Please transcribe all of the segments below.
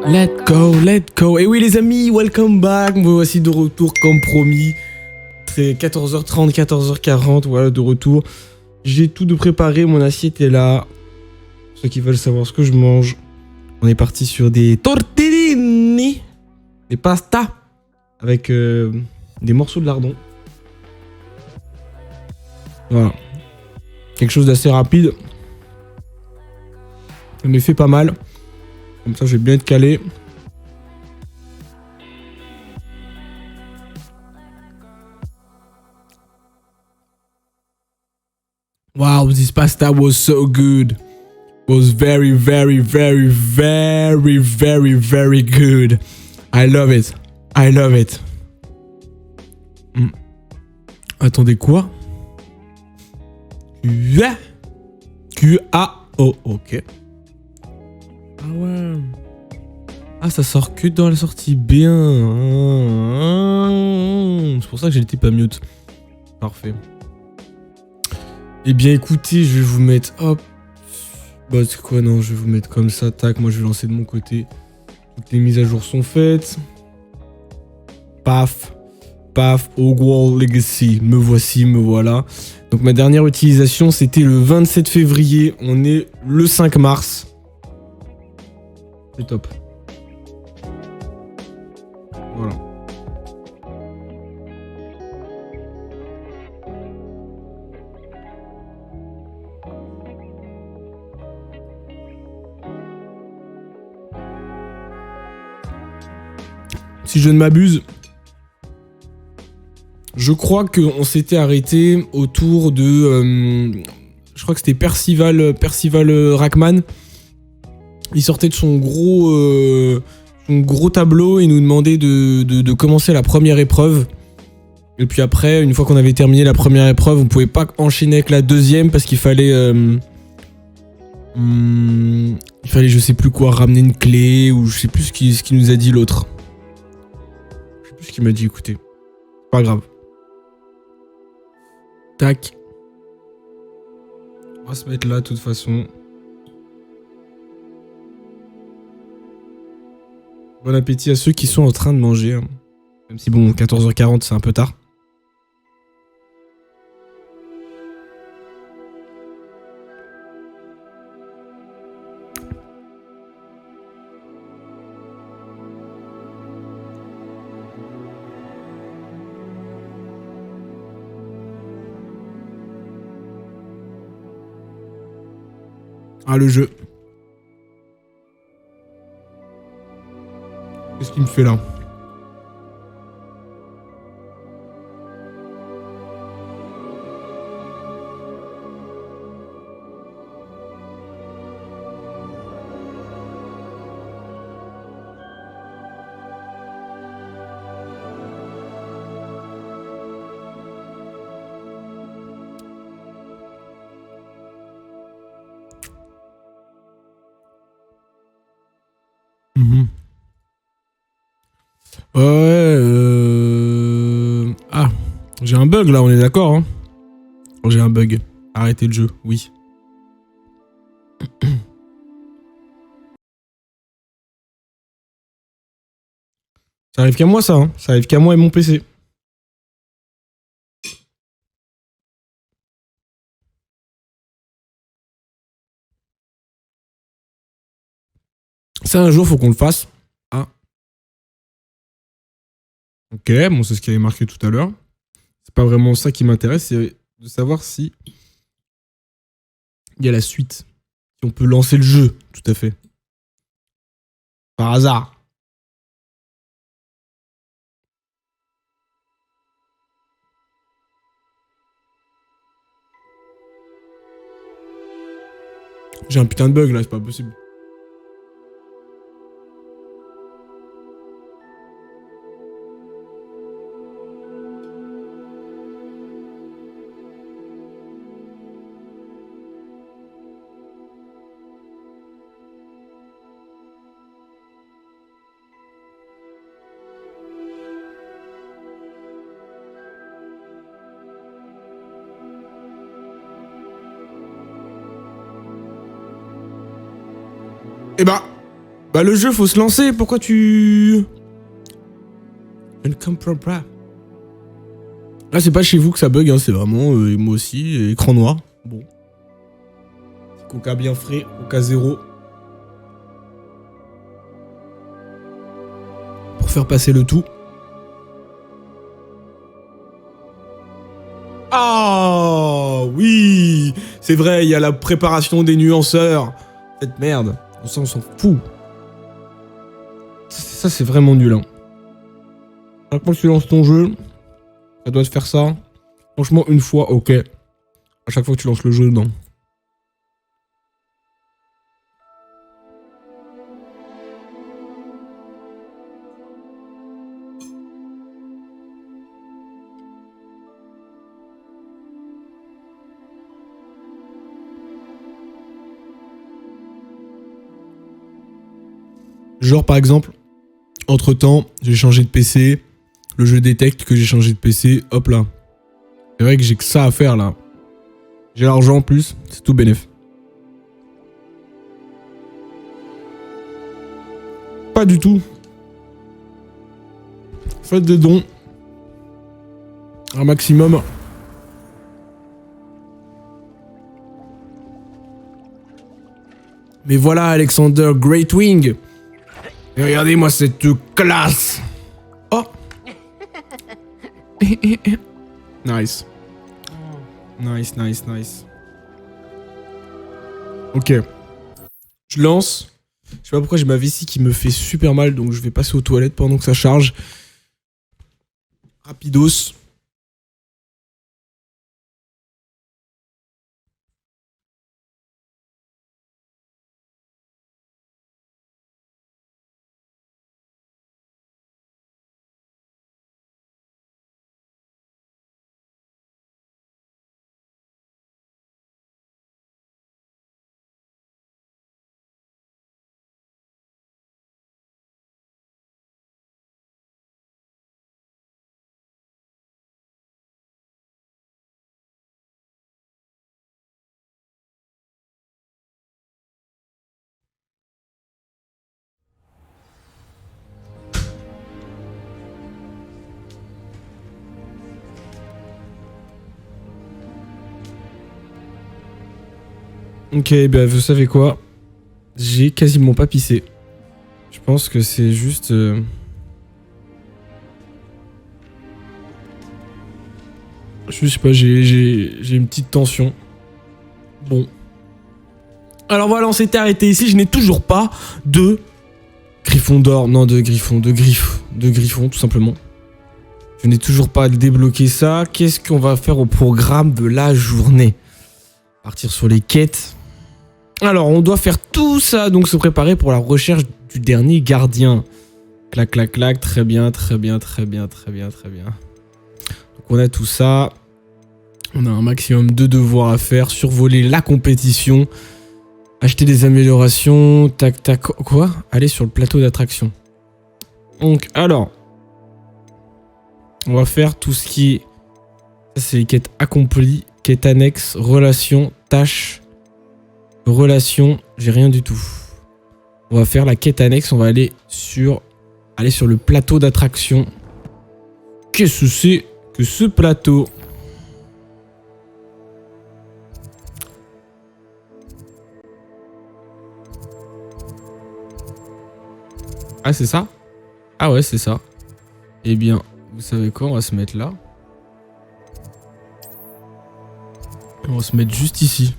Let's go. Et oui les amis, welcome back. Me voici de retour comme promis. 14h30, 14h40, voilà, de retour. J'ai tout de préparé, mon assiette est là. Ceux qui veulent savoir ce que je mange, on est parti sur des tortellini, des pastas, avec des morceaux de lardon. Voilà. Quelque chose d'assez rapide. Ça m'est fait pas mal. Comme ça, je vais bien être calé. Wow, this pasta was so good. Was very, very, very, very, very, very good. I love it. I love it. Attendez, quoi? Q-A-O, ok. Ah ouais. Ah, ça sort que dans la sortie bien. C'est pour ça que j'ai le type à mute. Parfait. Eh bien, écoutez, je vais vous mettre... Hop. Bah, c'est quoi? Non, je vais vous mettre comme ça. Tac, moi, je vais lancer de mon côté. Toutes les mises à jour sont faites. Paf. Paf. Hogwarts Legacy. Me voici, me voilà. Donc, ma dernière utilisation, c'était le 27 février. On est le 5 mars. C'est top. Voilà. Si je ne m'abuse, je crois qu'on s'était arrêté autour de... je crois que c'était Percival Rackman. Il sortait de son gros tableau et nous demandait de commencer la première épreuve. Et puis après, une fois qu'on avait terminé la première épreuve, on pouvait pas enchaîner avec la deuxième parce qu'il fallait... je sais plus quoi, ramener une clé ou je sais plus ce qu'il nous a dit l'autre. Je sais plus ce qu'il m'a dit, écoutez. Pas grave. Tac. On va se mettre là, de toute façon. Bon appétit à ceux qui sont en train de manger. Même si bon, 14h40, c'est un peu tard. Ah, le jeu. Qu'est-ce qu'il me fait là? Ah, j'ai un bug là, on est d'accord, hein? Oh, j'ai un bug. Arrêtez le jeu, oui. Ça arrive qu'à moi ça, hein? Ça arrive qu'à moi et mon PC. Ça un jour faut qu'on le fasse. Ah. Ok, bon c'est ce qui avait marqué tout à l'heure. C'est pas vraiment ça qui m'intéresse, c'est de savoir si il y a la suite. Si on peut lancer le jeu, tout à fait. Par hasard. J'ai un putain de bug là, c'est pas possible. Eh bah, Bah le jeu, faut se lancer, pourquoi tu... Je ne comprends pas. Là, c'est pas chez vous que ça bug, hein, c'est vraiment, moi aussi, écran noir. Bon. Coca bien frais, Coca zéro. Pour faire passer le tout. Ah oui, c'est vrai, il y a la préparation des nuanceurs. Cette merde, on s'en fout. Ça, c'est vraiment nul. Hein. Chaque fois que tu lances ton jeu, ça doit te faire ça. Franchement, une fois, ok. À chaque fois que tu lances le jeu, non. Genre, par exemple, entre-temps, j'ai changé de PC. Le jeu détecte que j'ai changé de PC. Hop là. C'est vrai que j'ai que ça à faire, là. J'ai l'argent en plus. C'est tout bénef. Pas du tout. Faites des dons. Un maximum. Mais voilà, Alexander Greatwing. Et regardez-moi cette classe. Oh. Nice. Nice, nice, nice. Ok. Je lance. Je sais pas pourquoi j'ai ma vessie qui me fait super mal, donc je vais passer aux toilettes pendant que ça charge. Rapidos. Ok, ben vous savez quoi? J'ai quasiment pas pissé. Je pense que c'est juste... Je sais pas, j'ai une petite tension. Bon. Alors voilà, on s'était arrêté ici. Je n'ai toujours pas de Griffon d'or. Non, de Griffon, de Griffon, tout simplement. Je n'ai toujours pas débloqué ça. Qu'est-ce qu'on va faire au programme de la journée? Partir sur les quêtes. Alors, on doit faire tout ça, donc se préparer pour la recherche du dernier gardien. Clac, clac, clac. Très bien, très bien, très bien, très bien, très bien. Donc, on a tout ça. On a un maximum de devoirs à faire. Survoler la compétition. Acheter des améliorations. Tac, tac. Quoi? Aller sur le plateau d'attraction. Donc, alors. On va faire tout ce qui est... Ça, c'est les quêtes accomplies. Quêtes annexes. Relations. Tâches. Relations. J'ai rien du tout. On va faire la quête annexe. On va aller sur le plateau d'attraction. Qu'est-ce que c'est que ce plateau? Ah, c'est ça? Ah ouais, c'est ça. Eh bien, vous savez quoi? On va se mettre là. On va se mettre juste ici.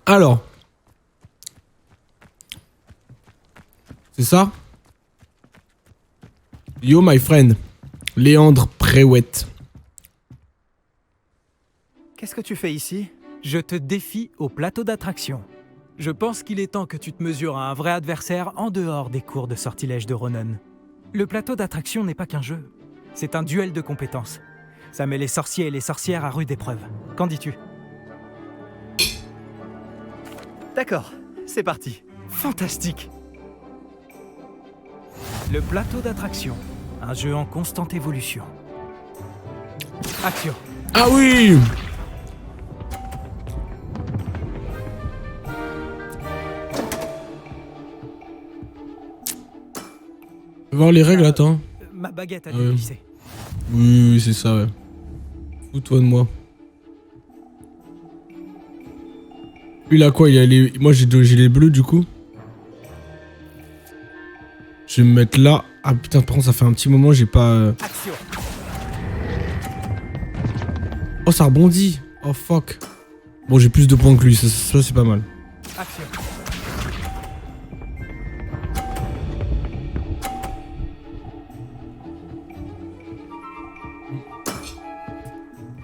Alors. C'est ça? Yo, my friend. Léandre Préouette. Qu'est-ce que tu fais ici? Je te défie au plateau d'attraction. Je pense qu'il est temps que tu te mesures à un vrai adversaire en dehors des cours de sortilège de Ronen. Le plateau d'attraction n'est pas qu'un jeu. C'est un duel de compétences. Ça met les sorciers et les sorcières à rude épreuve. Qu'en dis-tu? D'accord, c'est parti. Fantastique. Le plateau d'attraction. Un jeu en constante évolution. Action. Ah oui! Fais voir les règles, attends. Ma baguette a Ah ouais. dévissé. Oui, c'est ça, ouais. Fous-toi de moi. Lui, il a quoi? Il a les... Moi, j'ai les bleus, du coup. Je vais me mettre là. Ah putain, par contre, ça fait un petit moment, j'ai pas... Action. Oh, ça rebondit. Oh, fuck. Bon, j'ai plus de points que lui, ça c'est pas mal. Action.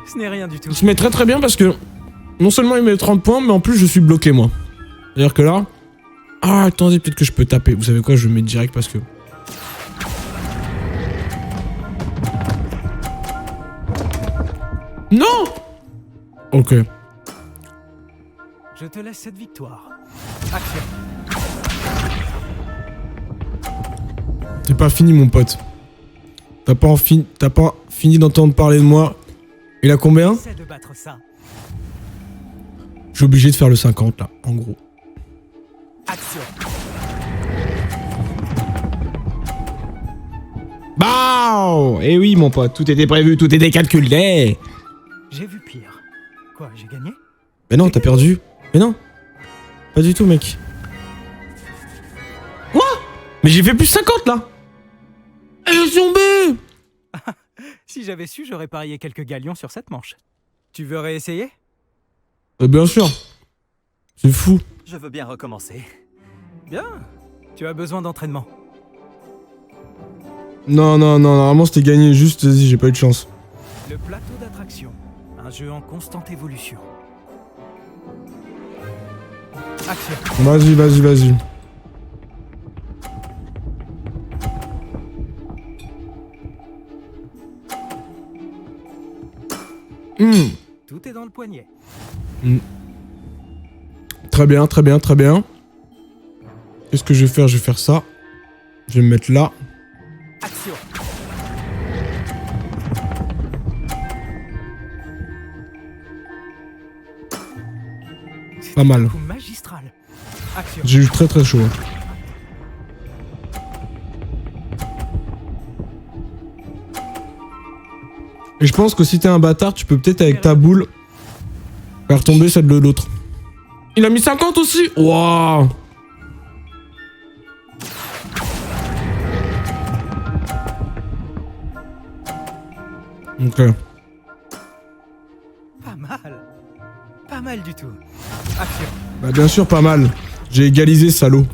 Ce n'est rien du tout. Il se met très très bien parce que... Non seulement il met 30 points, mais en plus, je suis bloqué, moi. C'est-à-dire que là... Ah, attendez, peut-être que je peux taper. Vous savez quoi, je vais mettre direct parce que... Non! Ok. Je te laisse cette victoire. Action. C'est pas fini, mon pote. T'as pas fini d'entendre parler de moi. Il a combien? Essaie de battre ça. Je suis obligé de faire le 50, là, en gros. Action. Bah! Eh oui, mon pote, tout était prévu, tout était calculé. J'ai vu pire. Quoi, j'ai gagné? Mais non, t'as perdu. Mais non. Pas du tout, mec. Quoi? Mais j'ai fait plus 50, là. Je suis tombé. Si j'avais su, j'aurais parié quelques galions sur cette manche. Tu veux réessayer? Bien sûr. C'est fou. Je veux bien recommencer. Bien. Tu as besoin d'entraînement. Non, normalement c'était gagné, juste, vas-y, j'ai pas eu de chance. Le plateau d'attraction. Un jeu en constante évolution. Action. Vas-y. Tout est dans le poignet. Très bien. Qu'est-ce que je vais faire? Je vais faire ça. Je vais me mettre là. Action. Pas mal. Coup magistral. Action. J'ai eu très très chaud. Et je pense que si t'es un bâtard, tu peux peut-être avec ta boule faire tomber celle de l'autre. Il a mis 50 aussi. Waouh. Ok. Pas mal. Pas mal du tout. Action. Bah bien sûr, pas mal. J'ai égalisé, salaud.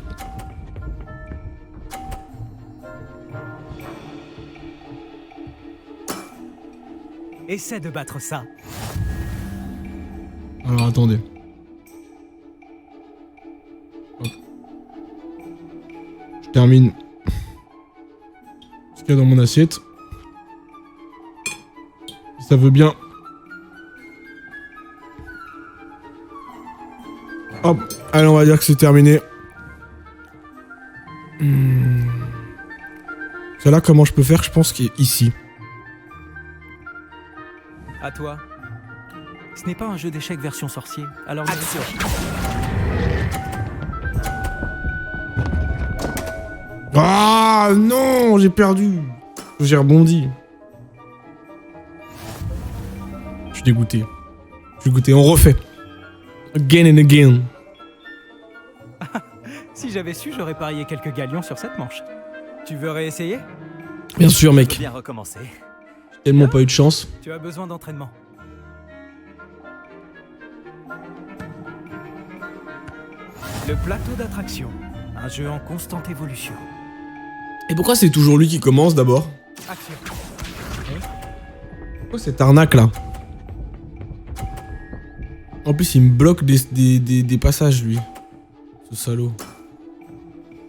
Essaie de battre ça. Alors attendez. Hop. Je termine ce qu'il y a dans mon assiette. Si ça veut bien. Hop. Allez, on va dire que c'est terminé. Celle-là, comment je peux faire? Je pense qu'il est ici. À toi. Ce n'est pas un jeu d'échecs version sorcier. Alors action. Ah non, j'ai perdu. J'ai rebondi. Je suis dégoûté. On refait. Again and again. Si j'avais su, j'aurais parié quelques galions sur cette manche. Tu veux réessayer? Bien sûr, mec. Je veux bien recommencer. J'ai tellement pas eu de chance. Tu as besoin d'entraînement. Le plateau d'attraction. Un jeu en constante évolution. Et pourquoi c'est toujours lui qui commence d'abord? Action. Pourquoi cette arnaque là? En plus il me bloque des passages lui. Ce salaud.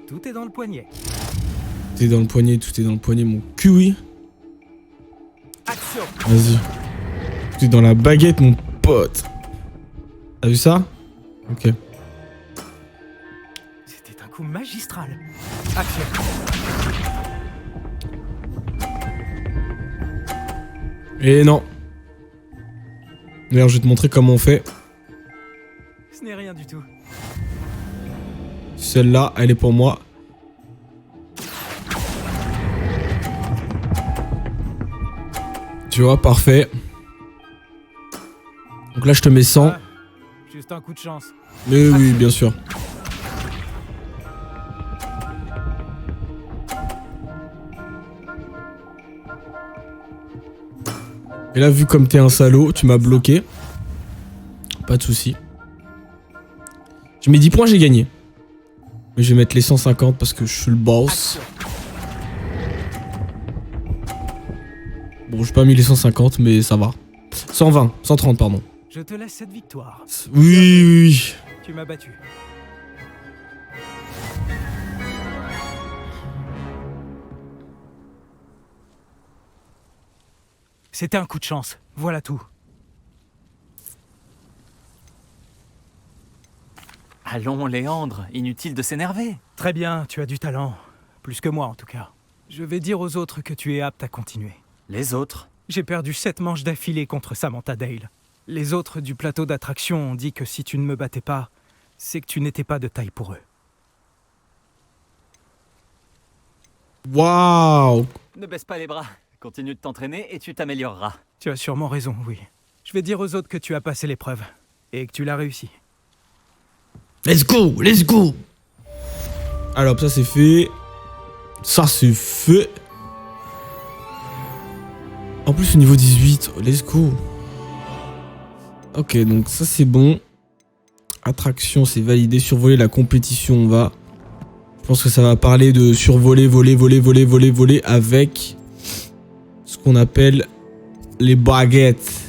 Tout est dans le poignet. Tout est dans le poignet, tout est dans le poignet, mon cul oui. Action. Vas-y. Tout est dans la baguette mon pote. T'as vu ça? Ok. C'était un coup magistral. Action. Et non. D'ailleurs je vais te montrer comment on fait. Ce n'est rien du tout. Celle-là, elle est pour moi. Tu vois, parfait. Donc là, je te mets 100. Ah, juste un coup de chance. Mais oui, bien sûr. Et là, vu comme t'es un salaud, tu m'as bloqué. Pas de soucis. Je mets 10 points, j'ai gagné. Mais je vais mettre les 150 parce que je suis le boss. Bon, j'ai pas mis les 150, mais ça va. 120, 130, pardon. Je te laisse cette victoire. Oui. Tu m'as battu. C'était un coup de chance. Voilà tout. Allons, Léandre, inutile de s'énerver. Très bien, tu as du talent. Plus que moi, en tout cas. Je vais dire aux autres que tu es apte à continuer. Les autres? J'ai perdu 7 manches d'affilée contre Samantha Dale. Les autres du plateau d'attraction ont dit que si tu ne me battais pas, c'est que tu n'étais pas de taille pour eux. Waouh. Ne baisse pas les bras. Continue de t'entraîner et tu t'amélioreras. Tu as sûrement raison, oui. Je vais dire aux autres que tu as passé l'épreuve. Et que tu l'as réussi. Let's go, let's go. Alors, ça c'est fait. Ça c'est fait. En plus, au niveau 18, let's go. Ok, donc ça c'est bon. Attraction, c'est validé. Survoler la compétition, on va. Je pense que ça va parler de survoler, voler avec ce qu'on appelle les baguettes.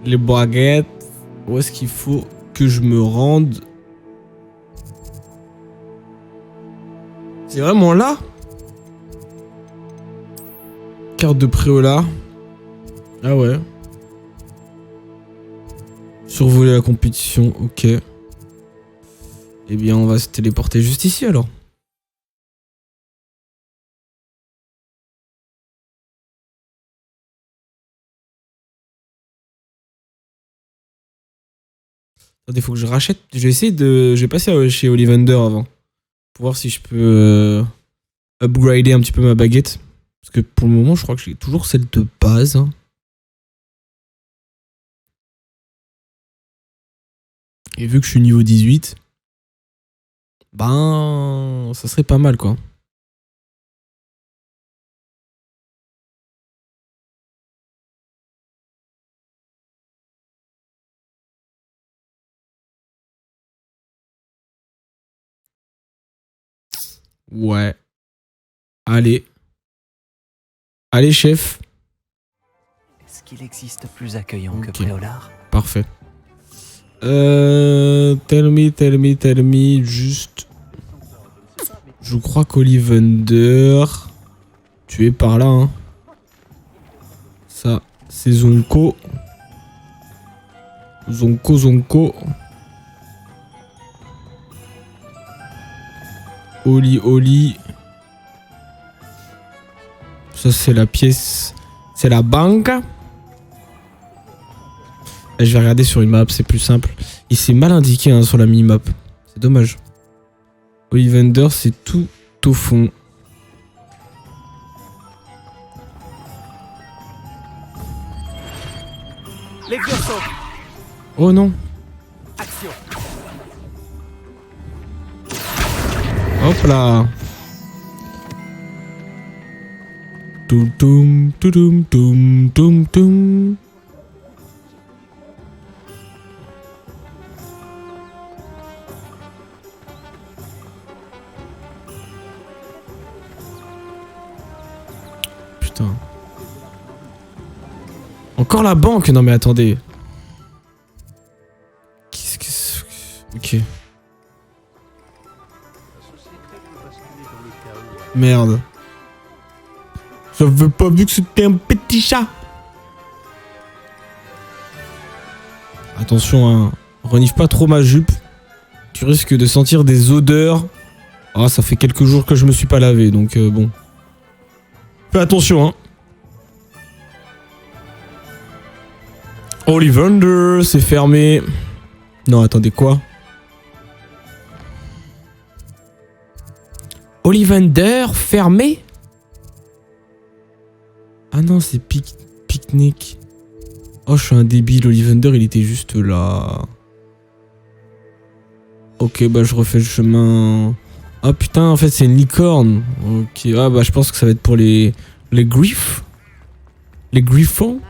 Les baguettes. Où est-ce qu'il faut que je me rende? C'est vraiment là? Carte de Préola. Ah ouais. Survoler la compétition, ok. Eh bien, on va se téléporter juste ici alors. Attendez, faut que je rachète. Je vais essayer de. Je vais passer chez Ollivander avant. Pour voir si je peux upgrader un petit peu ma baguette. Parce que pour le moment, je crois que j'ai toujours celle de base. Hein. Et vu que je suis niveau 18, ben, ça serait pas mal quoi. Ouais. Allez. Allez, chef. Est-ce qu'il existe plus accueillant que Ok. Préolard? Parfait. Tell me, juste. Je crois qu'Ollivander. Tu es par là, hein. Ça, c'est Zonko. Zonko. Oli. Ça, c'est la pièce. C'est la banque. Je vais regarder sur une map, c'est plus simple. Il s'est mal indiqué hein, sur la minimap. C'est dommage. Ollivander, c'est tout au fond. L'exercice. Oh non. Action. Hop là. Toum. putain. Encore la banque? Non mais attendez. Qu'est-ce que... Ok. Merde. J'avais pas vu que c'était un petit chat. Attention, hein. Renifle pas trop ma jupe. Tu risques de sentir des odeurs. Ah, ça fait quelques jours que je me suis pas lavé, donc bon. Fais attention, hein. Ollivander, c'est fermé. Non, attendez, quoi? Ollivander, fermé? Ah non, c'est pique-nique. Oh, je suis un débile, Ollivander, il était juste là. Ok, bah je refais le chemin. Ah putain, en fait, c'est une licorne. Ok, ah bah je pense que ça va être pour les griffes. Les griffons.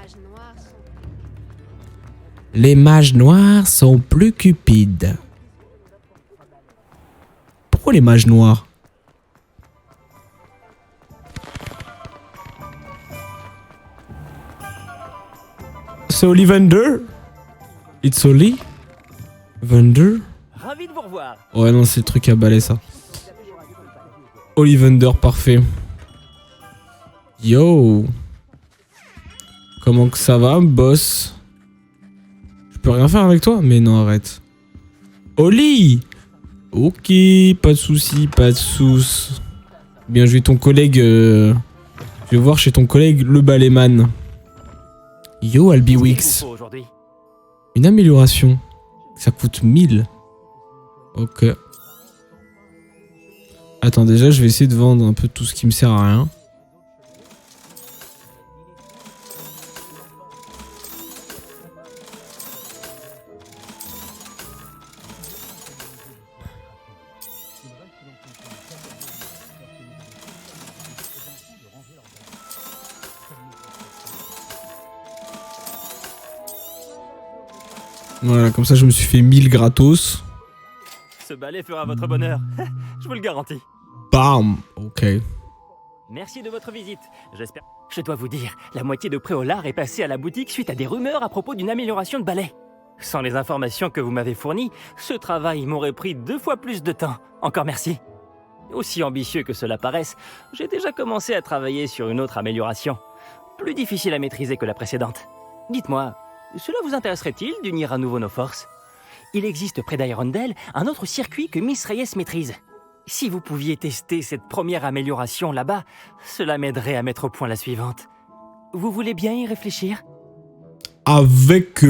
Les mages noirs sont plus cupides. Pourquoi les mages noirs? C'est Ollivander? It's Ollivander? Ravi de vous revoir. Ouais, non, c'est le truc à balai, ça. Ollivander, parfait. Yo. Comment que ça va, boss? Je peux rien faire avec toi? Mais non, arrête. Oli! Ok, pas de soucis, pas de soucis. Bien joué ton collègue. Je vais voir chez ton collègue le balayman. Yo, Albie-Wix. Une amélioration. Ça coûte 1000. Ok. Attends, déjà, je vais essayer de vendre un peu tout ce qui me sert à rien. Voilà, comme ça, je me suis fait 1000 gratos. Ce balai fera votre bonheur. Je vous le garantis. Bam. Ok. Merci de votre visite. J'espère... Je dois vous dire, la moitié de Préolard est passée à la boutique suite à des rumeurs à propos d'une amélioration de balai. Sans les informations que vous m'avez fournies, ce travail m'aurait pris 2 fois plus de temps. Encore merci. Aussi ambitieux que cela paraisse, j'ai déjà commencé à travailler sur une autre amélioration. Plus difficile à maîtriser que la précédente. Dites-moi, cela vous intéresserait-il d'unir à nouveau nos forces? Il existe près d'Hyrule un autre circuit que Miss Reyes maîtrise. Si vous pouviez tester cette première amélioration là-bas, cela m'aiderait à mettre au point la suivante. Vous voulez bien y réfléchir? Avec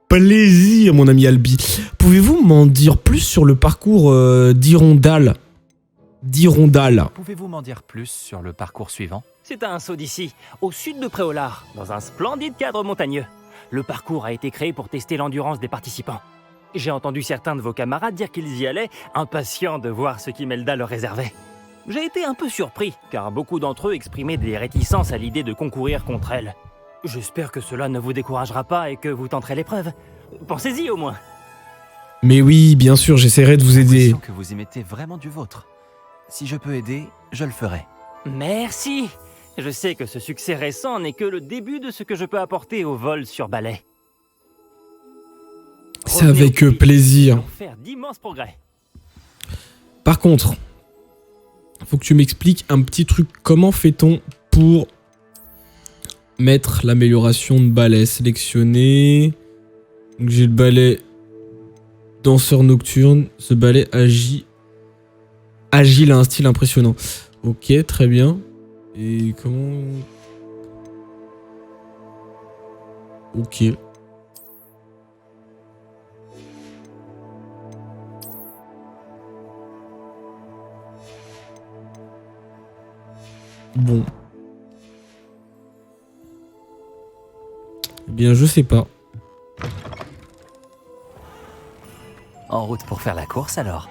plaisir, mon ami Albi. Pouvez-vous m'en dire plus sur le parcours d'Hyrule? Pouvez-vous m'en dire plus sur le parcours suivant? C'est à un saut d'ici, au sud de Préolard, dans un splendide cadre montagneux. Le parcours a été créé pour tester l'endurance des participants. J'ai entendu certains de vos camarades dire qu'ils y allaient, impatients de voir ce qu'Imelda leur réservait. J'ai été un peu surpris, car beaucoup d'entre eux exprimaient des réticences à l'idée de concourir contre elle. J'espère que cela ne vous découragera pas et que vous tenterez l'épreuve. Pensez-y au moins. Mais oui, bien sûr, j'essaierai de vous aider. J'ai l'impression que vous y mettez vraiment du vôtre. Si je peux aider, je le ferai. Merci. Je sais que ce succès récent n'est que le début de ce que je peux apporter au vol sur balai. C'est avec plaisir. Faire d'immenses progrès. Par contre, faut que tu m'expliques un petit truc. Comment fait-on pour mettre l'amélioration de balai? Sélectionner. Donc j'ai le balai danseur nocturne. Ce balai agile a un style impressionnant. Ok, très bien. Et comment... Ok. Bon. Eh bien, je sais pas. En route pour faire la course alors.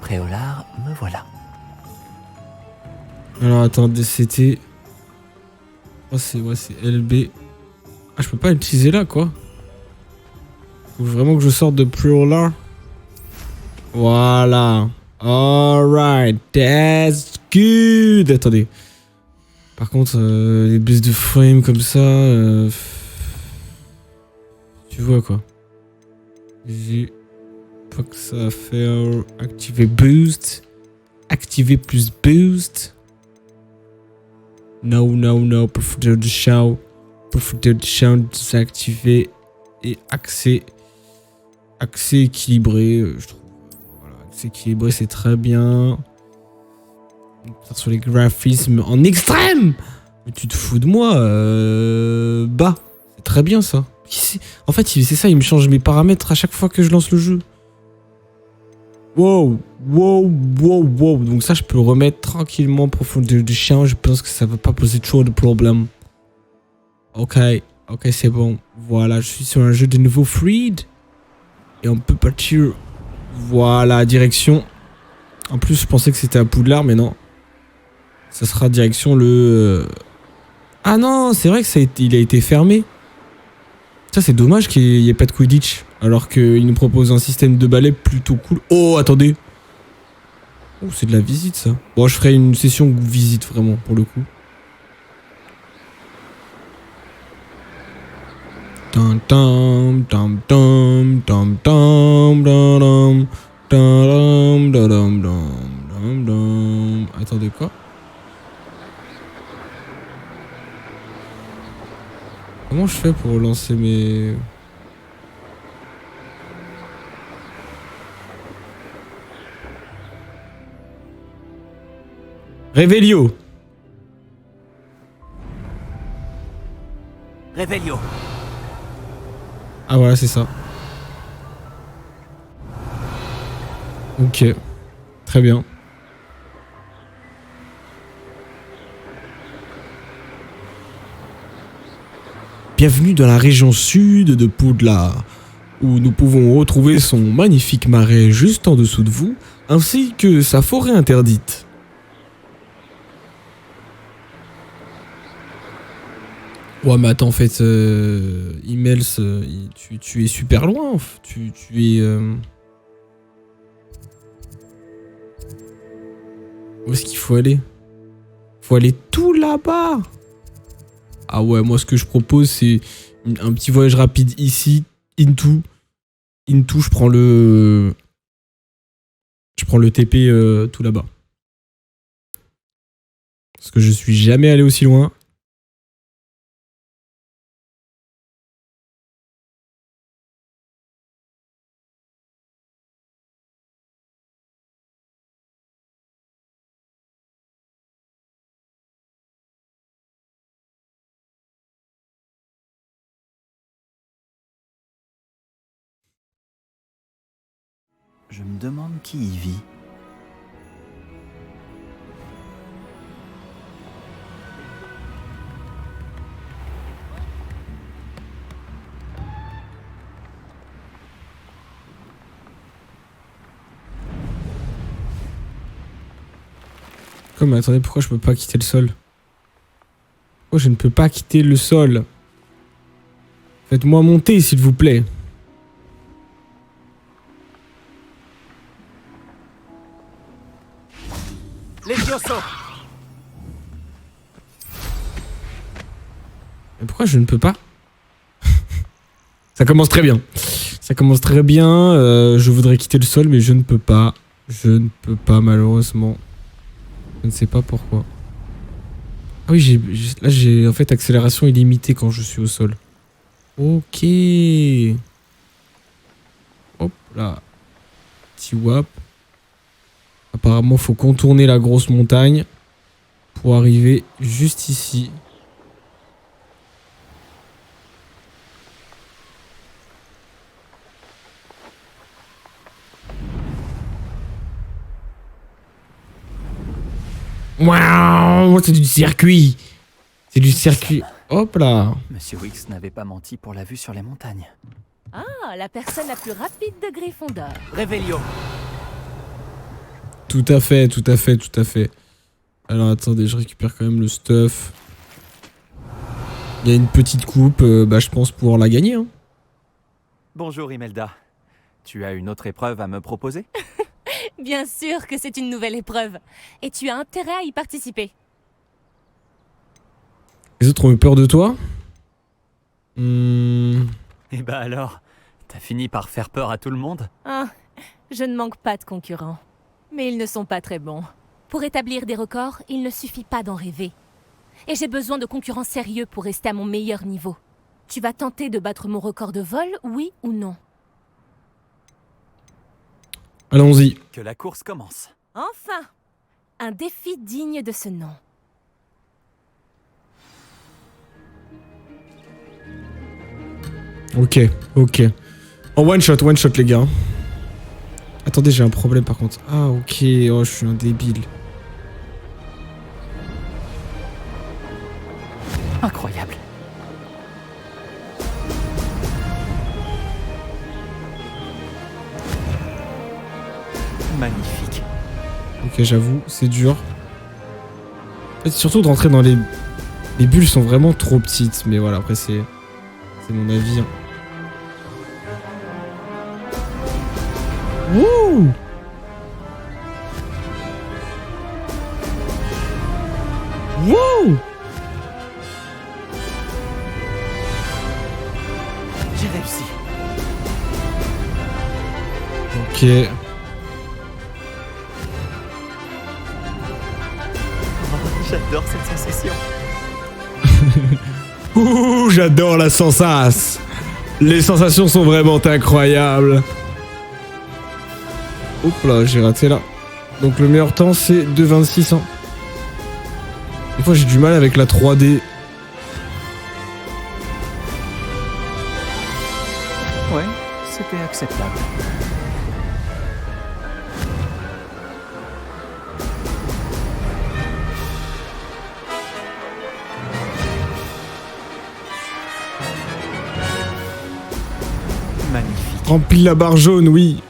Préolard, me voilà. Alors attendez, c'était... Oh, c'est LB. Ah, je peux pas l'utiliser là, quoi. Faut vraiment que je sorte de Préolard. Voilà. Alright, that's good. Attendez. Par contre, les baisses de frame comme ça... tu vois quoi. J'ai pas que ça à faire. Activer boost. Activer plus boost. No. Profiter de show. Profiter de show. Désactiver. Et accès. Accès équilibré. Je trouve. Voilà, accès équilibré, c'est très bien. Sur les graphismes en extrême. Mais tu te fous de moi. Bah. C'est très bien ça. En fait, c'est ça, il me change mes paramètres à chaque fois que je lance le jeu. Wow. Donc ça, je peux le remettre tranquillement profondeur de champ. Je pense que ça va pas poser trop de problèmes. Ok, c'est bon. Voilà, je suis sur un jeu de nouveau Freed. Et on peut partir. Voilà, direction. En plus, je pensais que c'était à Poudlard, mais non. Ça sera direction le... Ah non, c'est vrai que il a été fermé. Ça, c'est dommage qu'il n'y ait pas de Quidditch. Alors qu'il nous propose un système de balai plutôt cool. Oh, attendez. Oh, c'est de la visite, ça. Bon, je ferai une session visite, vraiment, pour le coup. Attendez, quoi? Comment je fais pour lancer mes... Réveillio. Réveillio. Ah voilà, c'est ça. Ok. Très bien. Bienvenue dans la région sud de Poudlard, où nous pouvons retrouver son magnifique marais juste en dessous de vous, ainsi que sa forêt interdite. Ouais, mais attends, en fait, Immels, tu es super loin. Tu es... Où est-ce qu'il faut aller? Faut aller tout là-bas. Ah ouais, moi, ce que je propose, c'est un petit voyage rapide ici, into, je prends le... Je prends le TP tout là-bas. Parce que je suis jamais allé aussi loin. Je me demande qui y vit. Comme, attendez, pourquoi je peux pas quitter le sol? Pourquoi je ne peux pas quitter le sol? Faites-moi monter, s'il vous plaît. Levioso. Mais pourquoi je ne peux pas? Ça commence très bien. Ça commence très bien. Je voudrais quitter le sol, mais je ne peux pas. Je ne peux pas, malheureusement. Je ne sais pas pourquoi. Ah oui, là j'ai en fait accélération illimitée quand je suis au sol. Ok. Hop là. Petit wap. Apparemment, faut contourner la grosse montagne pour arriver juste ici. Waouh, c'est du circuit. C'est du circuit. Hop là. Monsieur Wix n'avait pas menti pour la vue sur les montagnes. Ah, la personne la plus rapide de Gryffondor. Réveillio. Tout à fait, tout à fait, tout à fait. Alors attendez, je récupère quand même le stuff. Il y a une petite coupe, je pense pouvoir la gagner. Hein. Bonjour Imelda. Tu as une autre épreuve à me proposer? Bien sûr que c'est une nouvelle épreuve. Et tu as intérêt à y participer. Les autres ont eu peur de toi? Et bah alors, t'as fini par faire peur à tout le monde? Ah, je ne manque pas de concurrents. Mais ils ne sont pas très bons. Pour établir des records, il ne suffit pas d'en rêver. Et j'ai besoin de concurrents sérieux pour rester à mon meilleur niveau. Tu vas tenter de battre mon record de vol, oui ou non? Allons-y. Que la course commence. Enfin! Un défi digne de ce nom. Ok. En one shot les gars. Attendez, j'ai un problème par contre. Ah ok, oh je suis un débile. Incroyable. Magnifique. Ok, j'avoue, c'est dur. En fait, surtout de rentrer dans les... Les bulles sont vraiment trop petites, mais voilà, après c'est mon avis. Hein. Wouh! Wouh! J'ai réussi. Ok. J'adore cette sensation. Ouh, j'adore la sensation. Les sensations sont vraiment incroyables. Hop là, j'ai raté là. Donc le meilleur temps c'est 2,26. Hein. Des fois j'ai du mal avec la 3D. Ouais, c'était acceptable. Magnifique. Remplis la barre jaune, oui.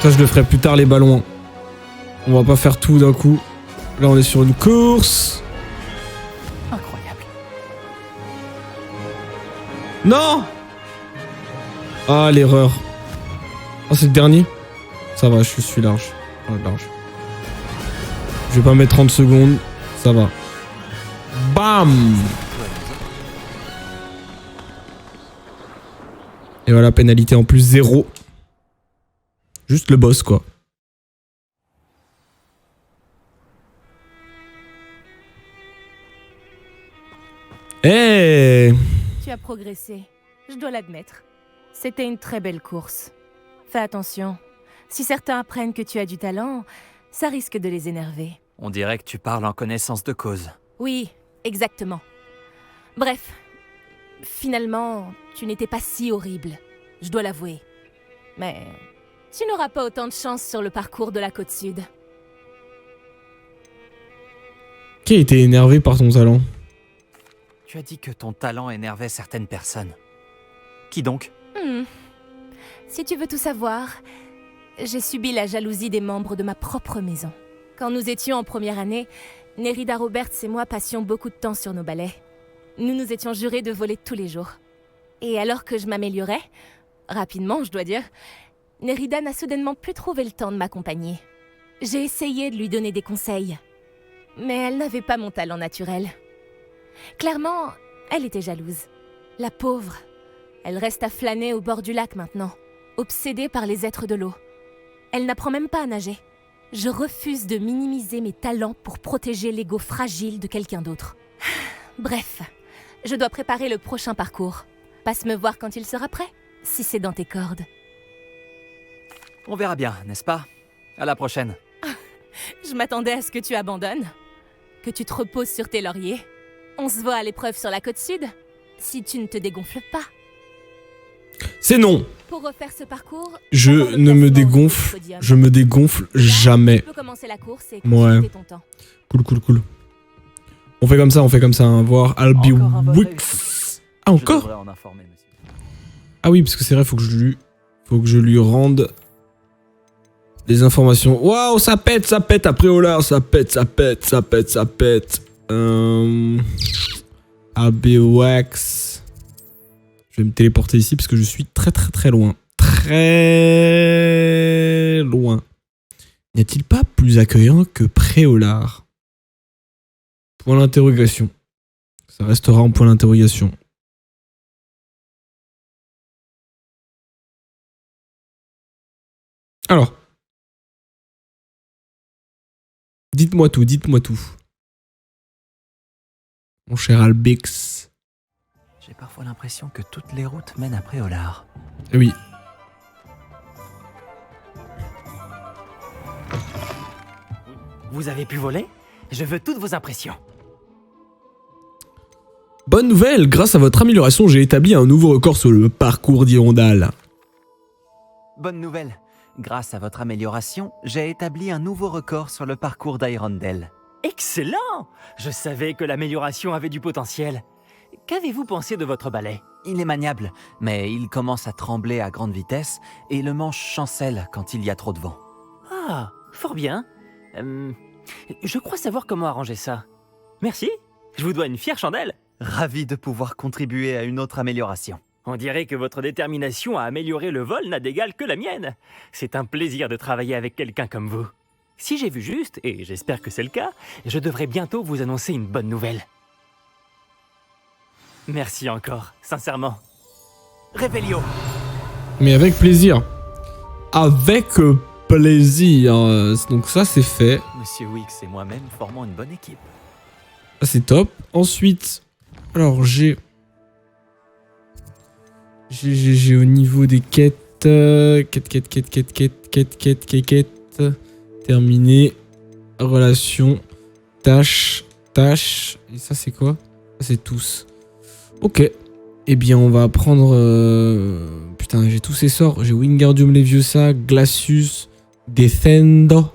Ça, je le ferai plus tard, les ballons. On va pas faire tout d'un coup. Là, on est sur une course. Incroyable. Non! Ah, l'erreur. Ah, c'est le dernier? Ça va, je suis large. Large. Je vais pas mettre 30 secondes. Ça va. Bam! Et voilà, pénalité en plus 0. Juste le boss, quoi. Eh! Tu as progressé, je dois l'admettre. C'était une très belle course. Fais attention. Si certains apprennent que tu as du talent, ça risque de les énerver. On dirait que tu parles en connaissance de cause. Oui, exactement. Bref, finalement, tu n'étais pas si horrible, je dois l'avouer. Mais tu n'auras pas autant de chance sur le parcours de la côte sud. Qui a été énervé par ton talent? Tu as dit que ton talent énervait certaines personnes. Qui donc? Si tu veux tout savoir, j'ai subi la jalousie des membres de ma propre maison. Quand nous étions en première année, Nerida Roberts et moi passions beaucoup de temps sur nos balais. Nous nous étions jurés de voler tous les jours. Et alors que je m'améliorais, rapidement je dois dire, Nerida n'a soudainement plus trouvé le temps de m'accompagner. J'ai essayé de lui donner des conseils, mais elle n'avait pas mon talent naturel. Clairement, elle était jalouse. La pauvre. Elle reste à flâner au bord du lac maintenant, obsédée par les êtres de l'eau. Elle n'apprend même pas à nager. Je refuse de minimiser mes talents pour protéger l'ego fragile de quelqu'un d'autre. Bref, je dois préparer le prochain parcours. Passe me voir quand il sera prêt, si c'est dans tes cordes. On verra bien, n'est-ce pas? À la prochaine. Je m'attendais à ce que tu abandonnes, que tu te reposes sur tes lauriers. On se voit à l'épreuve sur la côte sud, si tu ne te dégonfles pas. C'est non. Pour refaire ce parcours, Je ne me dégonfle. Je me dégonfle jamais. Tu peux commencer la course et Ouais. consulter ton temps. Cool. On fait comme ça, hein. Voir Albi Encore un vol Wix. Ah, encore? Je devrais en informer, monsieur. Ah oui, parce que c'est vrai, faut que je lui rende les informations. Waouh, ça pète après Olar, ça pète. ABOX. Je vais me téléporter ici parce que je suis très très très loin. Très loin. N'y a-t-il pas plus accueillant que Préolard? Point d'interrogation. Ça restera en point d'interrogation. Alors. Dites-moi tout, dites-moi tout. Mon cher Albix. J'ai parfois l'impression que toutes les routes mènent à Préolard. Oui. Vous avez pu voler? Je veux toutes vos impressions. Bonne nouvelle, grâce à votre amélioration, j'ai établi un nouveau record sur le parcours d'Hirondale. Bonne nouvelle. Grâce à votre amélioration, j'ai établi un nouveau record sur le parcours d'Hirondale. Excellent! Je savais que l'amélioration avait du potentiel. Qu'avez-vous pensé de votre balai? Il est maniable, mais il commence à trembler à grande vitesse et le manche chancelle quand il y a trop de vent. Ah, fort bien. Je crois savoir comment arranger ça. Merci, je vous dois une fière chandelle. Ravi de pouvoir contribuer à une autre amélioration. On dirait que votre détermination à améliorer le vol n'a d'égal que la mienne. C'est un plaisir de travailler avec quelqu'un comme vous. Si j'ai vu juste, et j'espère que c'est le cas, je devrais bientôt vous annoncer une bonne nouvelle. Merci encore, sincèrement. Révélio. Mais avec plaisir. Avec plaisir. Donc ça, c'est fait. Monsieur Wix et moi-même formons une bonne équipe. Ça, c'est top. Ensuite, alors j'ai au niveau des quêtes. Quête. Terminé. Relation. Tâche. Et ça, c'est quoi? Ça, c'est tous. Ok. Eh bien, on va prendre... Putain, j'ai tous ces sorts. J'ai Wingardium Leviosa, Glacius, Descendo.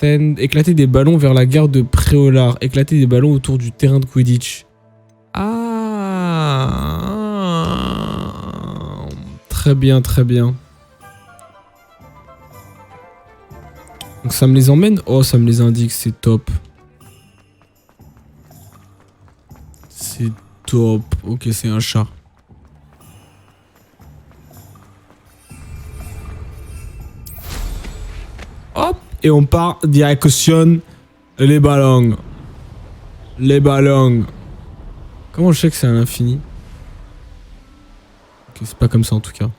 Éclater des ballons vers la gare de Préolard. Éclater des ballons autour du terrain de Quidditch. Ah. Très bien, très bien. Donc ça me les emmène? Oh, ça me les indique, c'est top. C'est top. Ok, c'est un chat. Hop! Et on part direction les ballons. Les ballons. Comment je sais que c'est à l'infini? Ok, c'est pas comme ça en tout cas.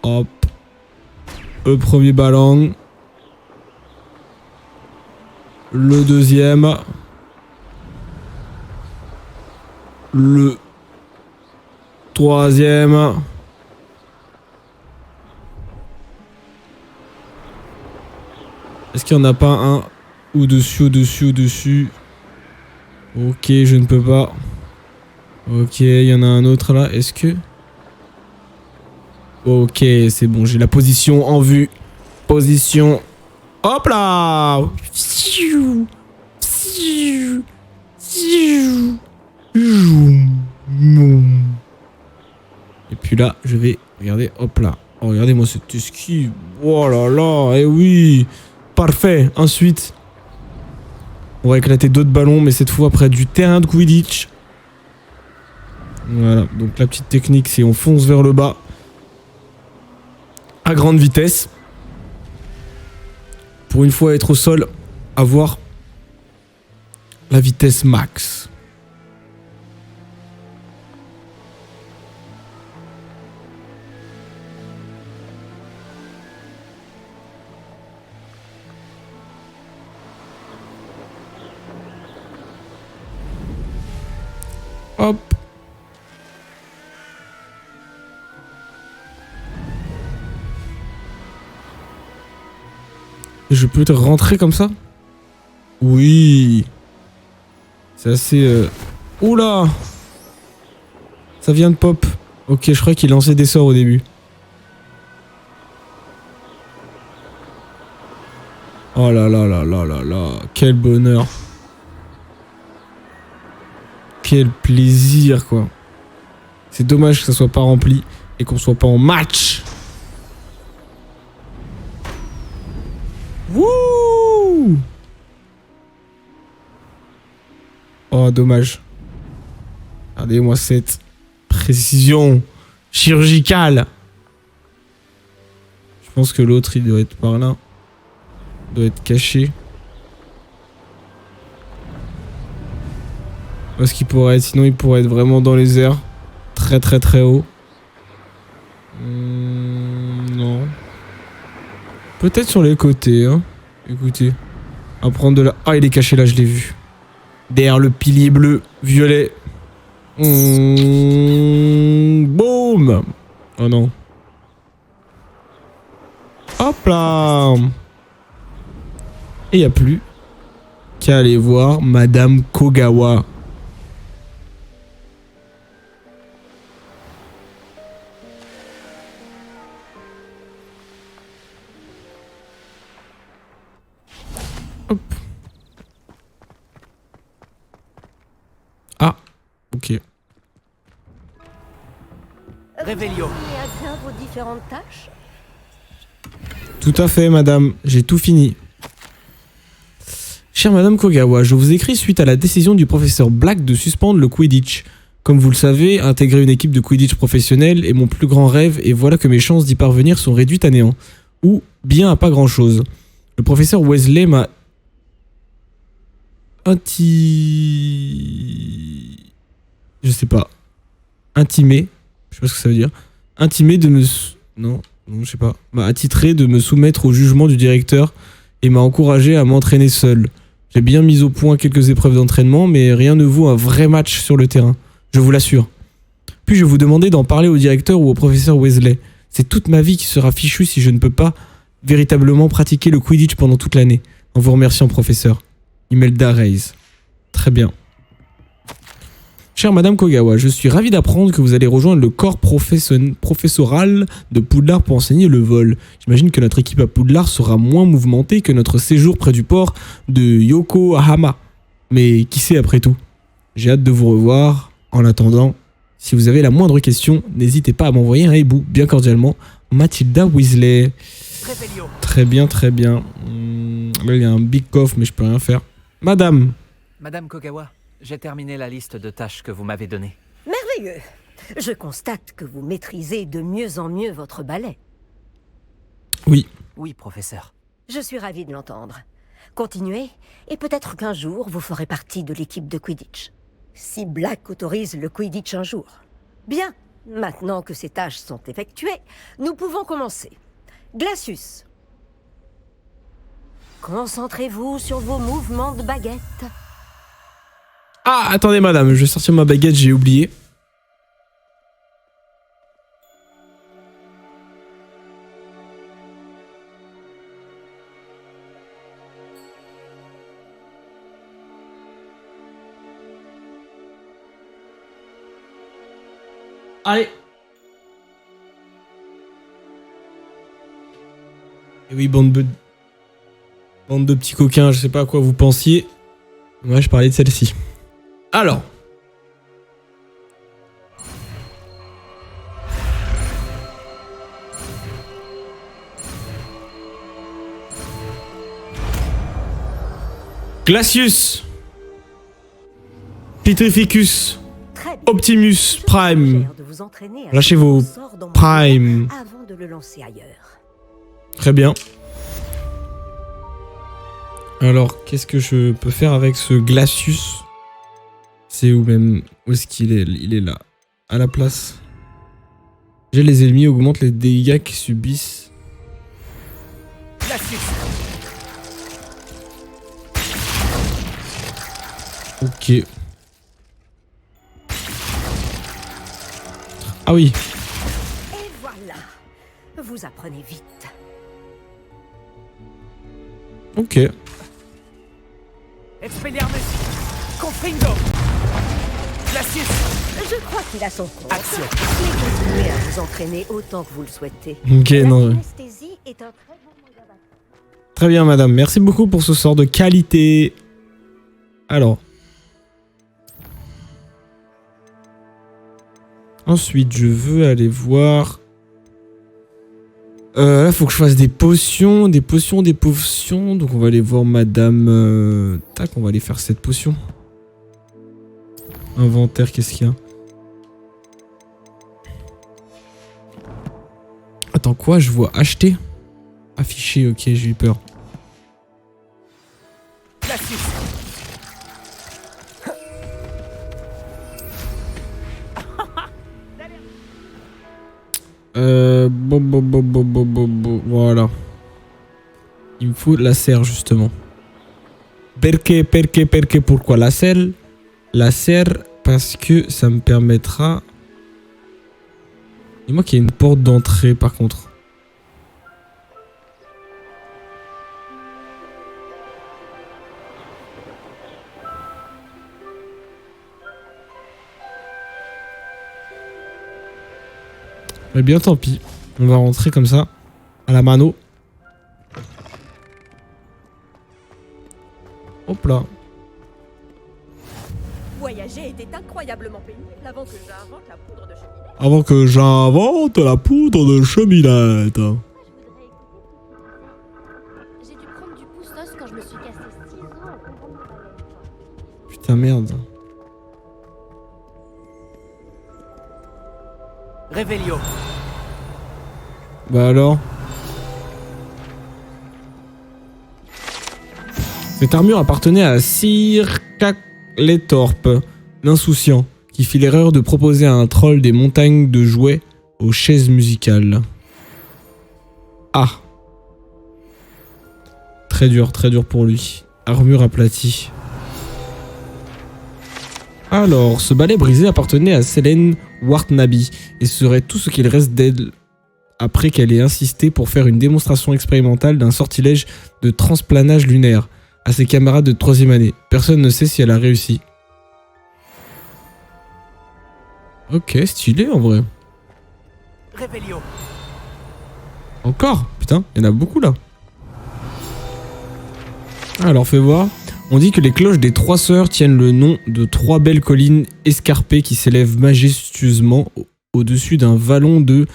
Hop. Le premier ballon. Le deuxième. Le troisième. Est-ce qu'il n'y en a pas un au-dessus? Ok, je ne peux pas. Ok, il y en a un autre là. Est-ce que... Ok, c'est bon, j'ai la position en vue. Position. Hop là! Et puis là, je vais... Regardez, hop là. Oh, regardez-moi cette esquive. Oh là là, eh oui! Parfait. Ensuite, on va éclater d'autres ballons, mais cette fois près du terrain de Quidditch. Voilà. Donc la petite technique, c'est on fonce vers le bas à grande vitesse. Pour une fois être au sol, avoir la vitesse max. Hop. Je peux te rentrer comme ça? Oui. C'est assez... Oula! Ça vient de pop. Ok, je crois qu'il lançait des sorts au début. Oh là là là là là là. Quel bonheur. Quel plaisir, quoi. C'est dommage que ça soit pas rempli et qu'on soit pas en match. Wouh! Oh, dommage. Regardez-moi cette précision chirurgicale. Je pense que l'autre, il doit être par là. Il doit être caché. Où est-ce qu'il pourrait être? Sinon, il pourrait être vraiment dans les airs. Très très très haut. Non. Peut-être sur les côtés, hein. Écoutez. On va prendre de la... Ah, il est caché là, je l'ai vu. Derrière le pilier bleu, violet. Boum. Oh non. Hop là. Et il n'y a plus qu'à aller voir Madame Kogawa. Hop. Ah, ok. Réveillon. Et à bien vos différentes tâches? Tout à fait, madame. J'ai tout fini. Chère madame Kogawa, je vous écris suite à la décision du professeur Black de suspendre le Quidditch. Comme vous le savez, intégrer une équipe de Quidditch professionnelle est mon plus grand rêve et voilà que mes chances d'y parvenir sont réduites à néant. Ou bien à pas grand chose. Le professeur Weasley m'a... Je sais pas. Intimé. Je sais pas ce que ça veut dire. Intimé de me... Non, je sais pas. M'a attitré de me soumettre au jugement du directeur et m'a encouragé à m'entraîner seul. J'ai bien mis au point quelques épreuves d'entraînement, mais rien ne vaut un vrai match sur le terrain. Je vous l'assure. Puis-je vous demander d'en parler au directeur ou au professeur Weasley? C'est toute ma vie qui sera fichue si je ne peux pas véritablement pratiquer le Quidditch pendant toute l'année. En vous remerciant, professeur. Imelda Reyes. Très bien. Chère Madame Kogawa, je suis ravi d'apprendre que vous allez rejoindre le corps professoral de Poudlard pour enseigner le vol. J'imagine que notre équipe à Poudlard sera moins mouvementée que notre séjour près du port de Yokohama. Mais qui sait après tout? J'ai hâte de vous revoir. En attendant, si vous avez la moindre question, n'hésitez pas à m'envoyer un hibou. Bien cordialement, Mathilda Weasley. Réveillon. Très bien, très bien. Là, il y a un big coffre, mais je peux rien faire. Madame. Madame Kogawa, j'ai terminé la liste de tâches que vous m'avez donnée. Merveilleux. Je constate que vous maîtrisez de mieux en mieux votre ballet. Oui. Oui, professeur. Je suis ravie de l'entendre. Continuez, et peut-être qu'un jour, vous ferez partie de l'équipe de Quidditch. Si Black autorise le Quidditch un jour. Bien, maintenant que ces tâches sont effectuées, nous pouvons commencer. Glacius. Concentrez-vous sur vos mouvements de baguette. Ah, attendez madame, je vais sortir ma baguette, j'ai oublié. Allez. Et oui, bande de petits coquins, je sais pas à quoi vous pensiez. Moi, je parlais de celle-ci. Alors. Glacius. Petrificus. Très bien. Optimus Je Prime. vous suggère de vous entraîner à Lâchez changer vos un sort dans mon Prime. jeu avant de le lancer ailleurs. Très bien. Alors, qu'est-ce que je peux faire avec ce Glacius? C'est où même? Où est-ce qu'il est? Il est là. À la place. J'ai les ennemis augmentent les dégâts qu'ils subissent. Glacius. Ok. Ah oui. Et voilà. Vous apprenez vite. Ok. Expelliarmus. Confringo. Glacius. Je crois qu'il a son compte. Action. Mais continuez à vous entraîner autant que vous le souhaitez. Ok, non. L'anesthésie est un très bon moyen d'action. Très bien, madame. Merci beaucoup pour ce sort de qualité. Alors. Ensuite, je veux aller voir... là, faut que je fasse des potions. Donc, on va aller voir madame... Tac, on va aller faire cette potion. Inventaire, qu'est-ce qu'il y a? Attends, quoi? Je vois acheter? Afficher, ok, j'ai eu peur. Voilà. Il me faut la serre, justement. Pourquoi la serre? La serre, parce que ça me permettra... Dis-moi qu'il y a une porte d'entrée, par contre. Eh bien, tant pis. On va rentrer comme ça, à la mano. Hop là. Voyager était incroyablement pénible avant que j'invente la poudre de cheminée. Avant que j'invente la poudre de cheminette. J'ai dû prendre du pouce-os quand je me suis cassé 6 os en tombant de mon balai. Putain, merde. Revelio. Bah alors. Cette armure appartenait à Sir Cacletorp, l'insouciant, qui fit l'erreur de proposer à un troll des montagnes de jouets aux chaises musicales. Ah. Très dur pour lui. Armure aplatie. Alors, ce balai brisé appartenait à Selene Wartnaby et serait tout ce qu'il reste d'elle après qu'elle ait insisté pour faire une démonstration expérimentale d'un sortilège de transplanage lunaire à ses camarades de 3e année. Personne ne sait si elle a réussi. Ok, stylé en vrai. Revelio. Encore? Putain, il y en a beaucoup là. Alors fais voir. On dit que les cloches des 3 sœurs tiennent le nom de 3 belles collines escarpées qui s'élèvent majestueusement au-dessus d'un vallon de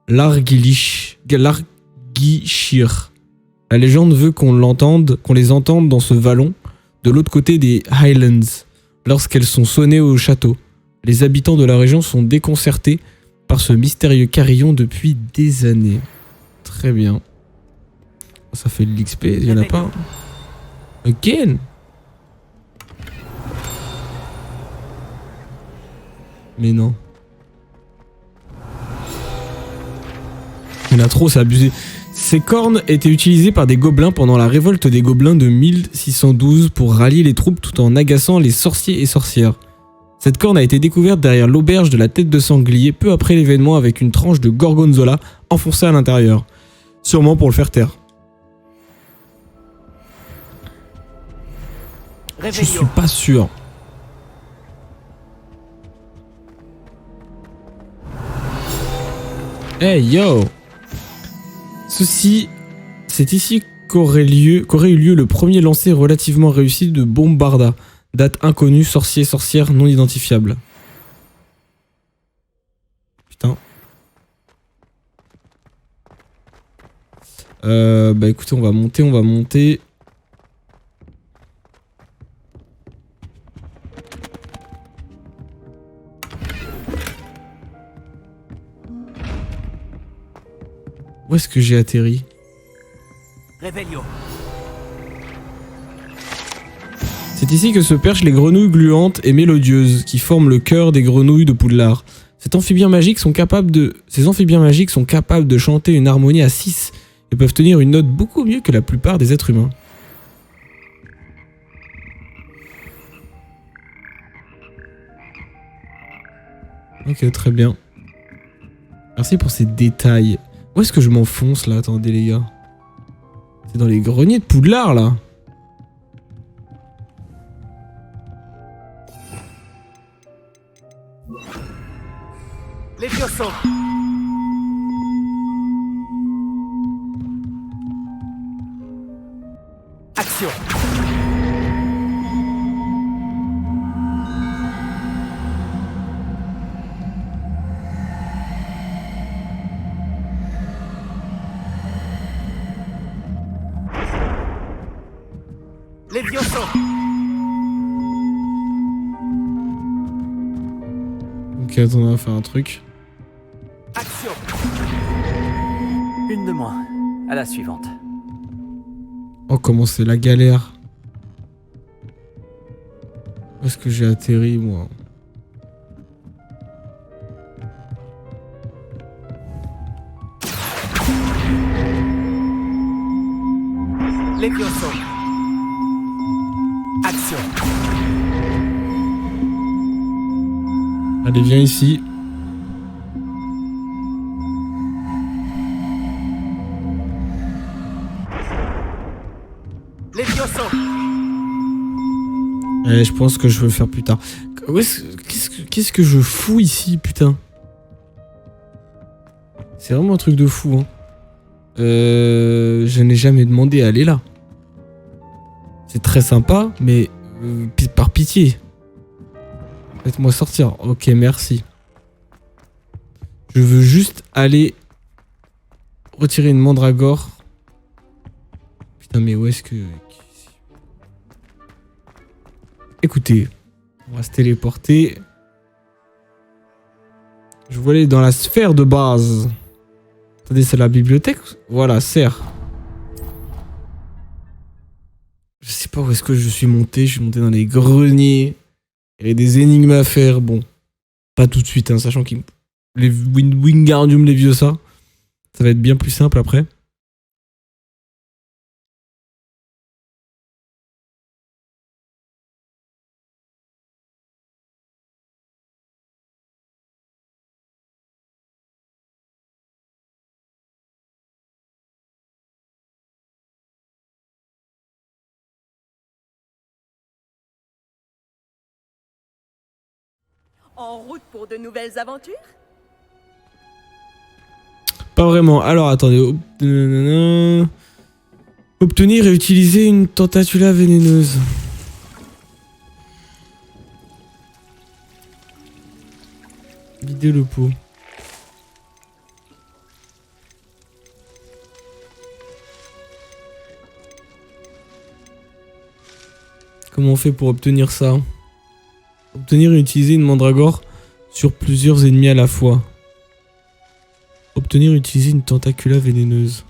Largichir. La légende veut qu'on les entende dans ce vallon, de l'autre côté des Highlands, lorsqu'elles sont sonnées au château. Les habitants de la région sont déconcertés par ce mystérieux carillon depuis des années. Très bien. Ça fait de l'XP, il y en a pas. Again. Mais non. Il y en a trop, c'est abusé. Ces cornes étaient utilisées par des gobelins pendant la révolte des gobelins de 1612 pour rallier les troupes tout en agaçant les sorciers et sorcières. Cette corne a été découverte derrière l'auberge de la tête de sanglier peu après l'événement avec une tranche de gorgonzola enfoncée à l'intérieur. Sûrement pour le faire taire. Je suis pas sûr. Hey yo! C'est ici qu'aurait eu lieu le premier lancer relativement réussi de Bombarda. Date inconnue, sorcière non identifiable. Putain. Bah écoutez, on va monter. Où est-ce que j'ai atterri? Revelio. C'est ici que se perchent les grenouilles gluantes et mélodieuses qui forment le cœur des grenouilles de Poudlard. Ces amphibiens magiques sont capables de chanter une harmonie à 6 et peuvent tenir une note beaucoup mieux que la plupart des êtres humains. Ok, très bien. Merci pour ces détails. Où est-ce que je m'enfonce là? Attendez les gars. C'est dans les greniers de Poudlard là. Levioso. Action. Levioso. Ok, attends, on va faire un truc. Action. Une de moins. À la suivante. Oh, comment c'est la galère. Où est-ce que j'ai atterri, moi? Levioso. Action. Allez, viens ici. Levioso. Allez, je pense que je veux le faire plus tard. Qu'est-ce que je fous ici, putain? C'est vraiment un truc de fou, hein. Je n'ai jamais demandé à aller là. C'est très sympa, mais par pitié. Faites-moi sortir. Ok, merci. Je veux juste aller retirer une mandragore. Putain, mais où est-ce que... Écoutez, on va se téléporter. Je veux aller dans la sphère de base. Attendez, c'est la bibliothèque? Voilà, serre. Je sais pas où est-ce que je suis monté. Je suis monté dans les greniers. Il y avait des énigmes à faire. Bon, pas tout de suite, hein, sachant que les Wingardium Leviosa, ça va être bien plus simple après. En route pour de nouvelles aventures? Pas vraiment. Alors, attendez. Obtenir et utiliser une tentacula vénéneuse. Vider le pot. Comment on fait pour obtenir ça? Obtenir et utiliser une mandragore sur plusieurs ennemis à la fois. Obtenir et utiliser une tentacula vénéneuse.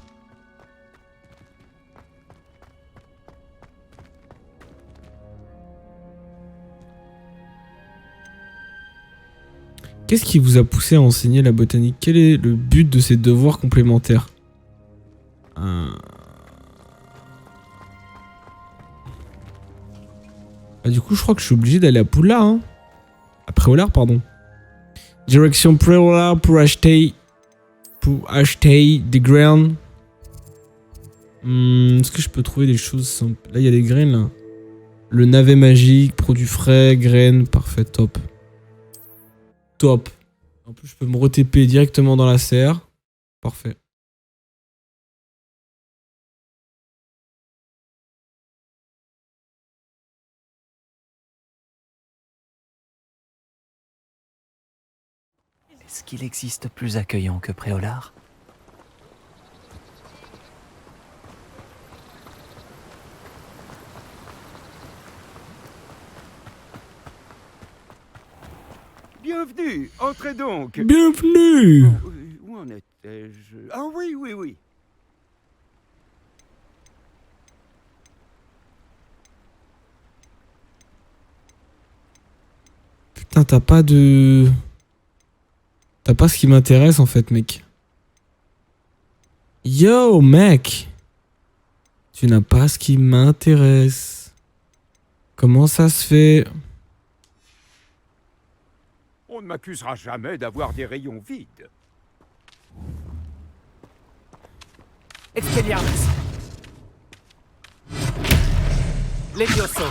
Qu'est-ce qui vous a poussé à enseigner la botanique? Quel est le but de ces devoirs complémentaires? Ah, du coup, je crois que je suis obligé d'aller à Poudlard, hein. À Préolard, pardon. Direction Préolard pour acheter des graines. Est-ce que je peux trouver des choses simples? Là, il y a des graines, là. Le navet magique, produits frais, graines. Parfait, top. Top. En plus, je peux me re-TP directement dans la serre. Parfait. Est-ce qu'il existe plus accueillant que Préolard? Bienvenue, entrez donc. Bienvenue. Où en étais-je? Ah oui, oui, oui. Putain, t'as pas de... T'as pas ce qui m'intéresse en fait, mec. Yo, mec. Tu n'as pas ce qui m'intéresse. Comment ça se fait? On ne m'accusera jamais d'avoir des rayons vides. Expelliarmus. Levioso.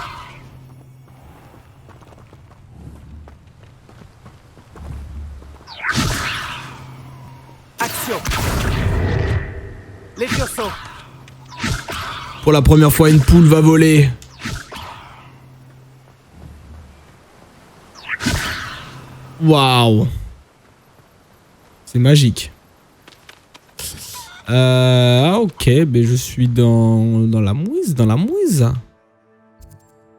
Action. Levioso. Pour la première fois, une poule va voler. Waouh. C'est magique. Ok, ben je suis dans la mouise,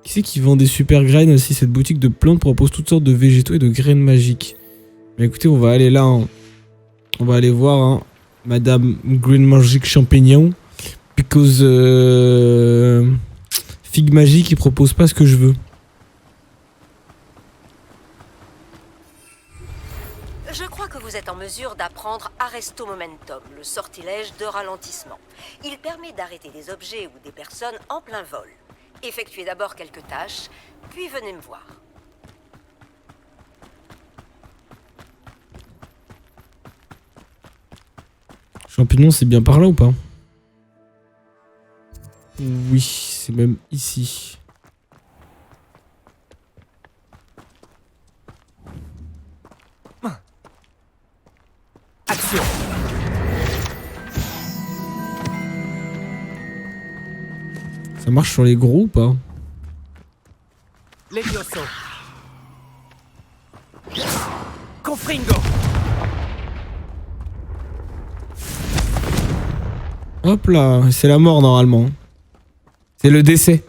Qui c'est qui vend des super graines aussi? Cette boutique de plantes propose toutes sortes de végétaux et de graines magiques. Mais écoutez, on va aller là. Hein. On va aller voir hein, Madame Green Magic Champignon. Because Figue Magique, il propose pas ce que je veux. Je crois que vous êtes en mesure d'apprendre Arresto Momentum, le sortilège de ralentissement. Il permet d'arrêter des objets ou des personnes en plein vol. Effectuez d'abord quelques tâches, puis venez me voir. Champignon, c'est bien par là ou pas? Oui, c'est même ici. Action. Ça marche sur les gros ou pas? Levioso. Confringo. Hop là, c'est la mort normalement. C'est le décès.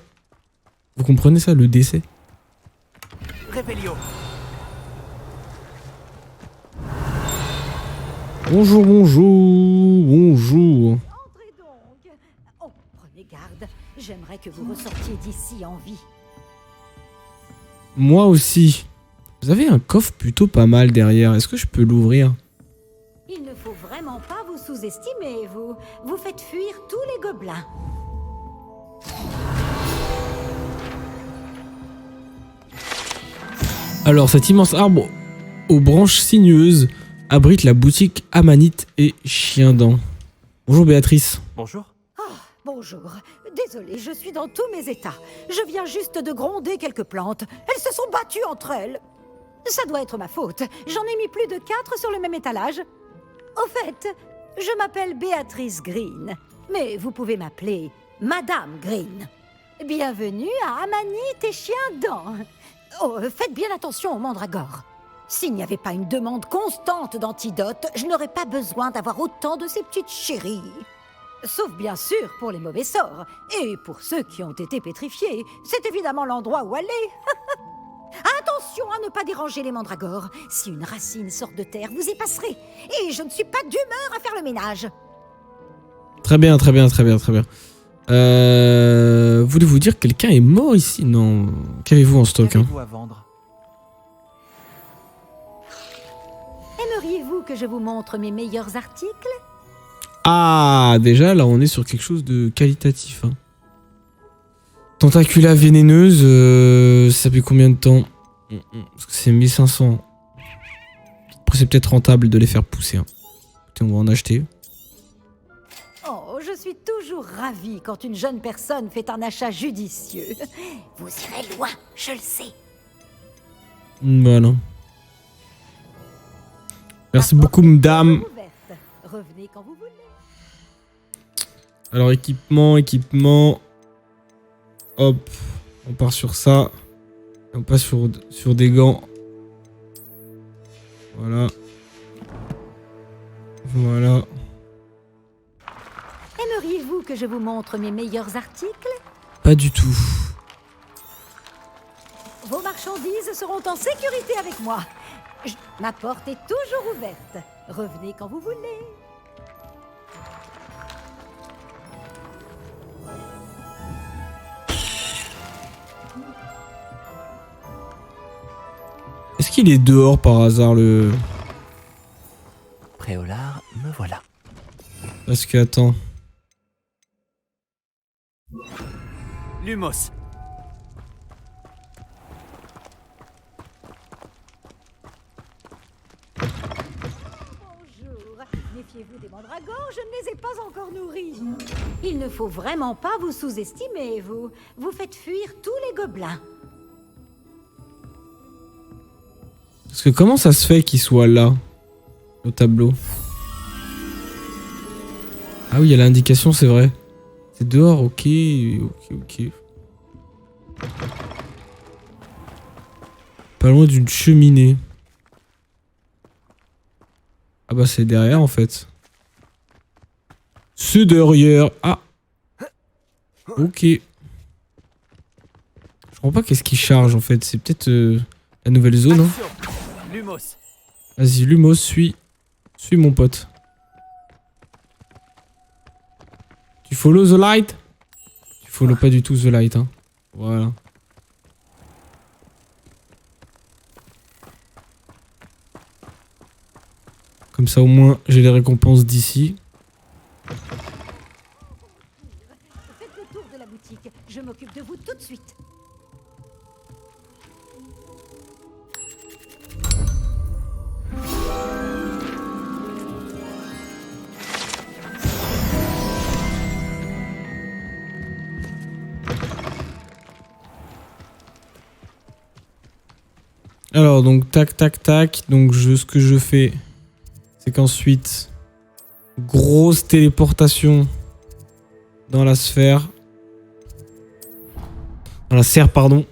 Vous comprenez ça, le décès? Revelio. Bonjour, bonjour, bonjour. Entrez donc. Oh, prenez garde. J'aimerais que vous ressortiez d'ici en vie. Moi aussi. Vous avez un coffre plutôt pas mal derrière. Est-ce que je peux l'ouvrir? Il ne faut vraiment pas vous sous-estimer, vous. Vous faites fuir tous les gobelins. Alors, cet immense arbre aux branches sinueuses abrite la boutique Amanite et Chiendent. Bonjour Béatrice. Bonjour. Bonjour. Désolée, je suis dans tous mes états. Je viens juste de gronder quelques plantes. Elles se sont battues entre elles. Ça doit être ma faute. J'en ai mis plus de 4 sur le même étalage. Au fait, je m'appelle Béatrice Green. Mais vous pouvez m'appeler Madame Green. Bienvenue à Amanite et Chiendent. Oh, faites bien attention aux mandragores. S'il n'y avait pas une demande constante d'antidotes, je n'aurais pas besoin d'avoir autant de ces petites chéries. Sauf bien sûr pour les mauvais sorts. Et pour ceux qui ont été pétrifiés, c'est évidemment l'endroit où aller. Attention à ne pas déranger les mandragores. Si une racine sort de terre, vous y passerez. Et je ne suis pas d'humeur à faire le ménage. Très bien, très bien, très bien, très bien. Voulez-vous dire que quelqu'un est mort ici? Non. Qu'avez-vous en stock hein? Qu'avez-vous à vendre? Aimeriez-vous que je vous montre mes meilleurs articles? Ah, déjà, là, on est sur quelque chose de qualitatif. Hein. Tentacula vénéneuse, ça fait combien de temps? Parce que c'est 1500. Après, c'est peut-être rentable de les faire pousser. Hein. Écoutez, on va en acheter. Oh, je suis toujours ravie quand une jeune personne fait un achat judicieux. Vous irez loin, je le sais. Voilà. Merci beaucoup, madame. Revenez quand vous voulez. Alors, équipement. Hop, on part sur ça. On passe sur des gants. Voilà. Voilà. Aimeriez-vous que je vous montre mes meilleurs articles? Pas du tout. Vos marchandises seront en sécurité avec moi. Ma porte est toujours ouverte. Revenez quand vous voulez. Est-ce qu'il est dehors par hasard le... Préolard, me voilà. Parce que, attends. Lumos. Bonjour. Méfiez-vous des mandragores, je ne les ai pas encore nourris. Il ne faut vraiment pas vous sous-estimer, vous. Vous faites fuir tous les gobelins. Parce que comment ça se fait qu'il soit là, au tableau? Ah oui, il y a l'indication, c'est vrai. C'est dehors, ok. Pas loin d'une cheminée. Ah bah c'est derrière en fait. C'est derrière. Ah. Ok. Je comprends pas qu'est-ce qui charge en fait. C'est peut-être la nouvelle zone. Hein. Lumos. Vas-y, Lumos, suis mon pote. Tu follow the light? Tu follow pas du tout the light, hein. Voilà. Comme ça, au moins, j'ai les récompenses d'ici. Faites le tour de la boutique. Je m'occupe de vous tout de suite. Alors, donc, tac, tac, tac. Donc, ce que je fais, c'est qu'ensuite, grosse téléportation dans la sphère. Dans la serre, pardon.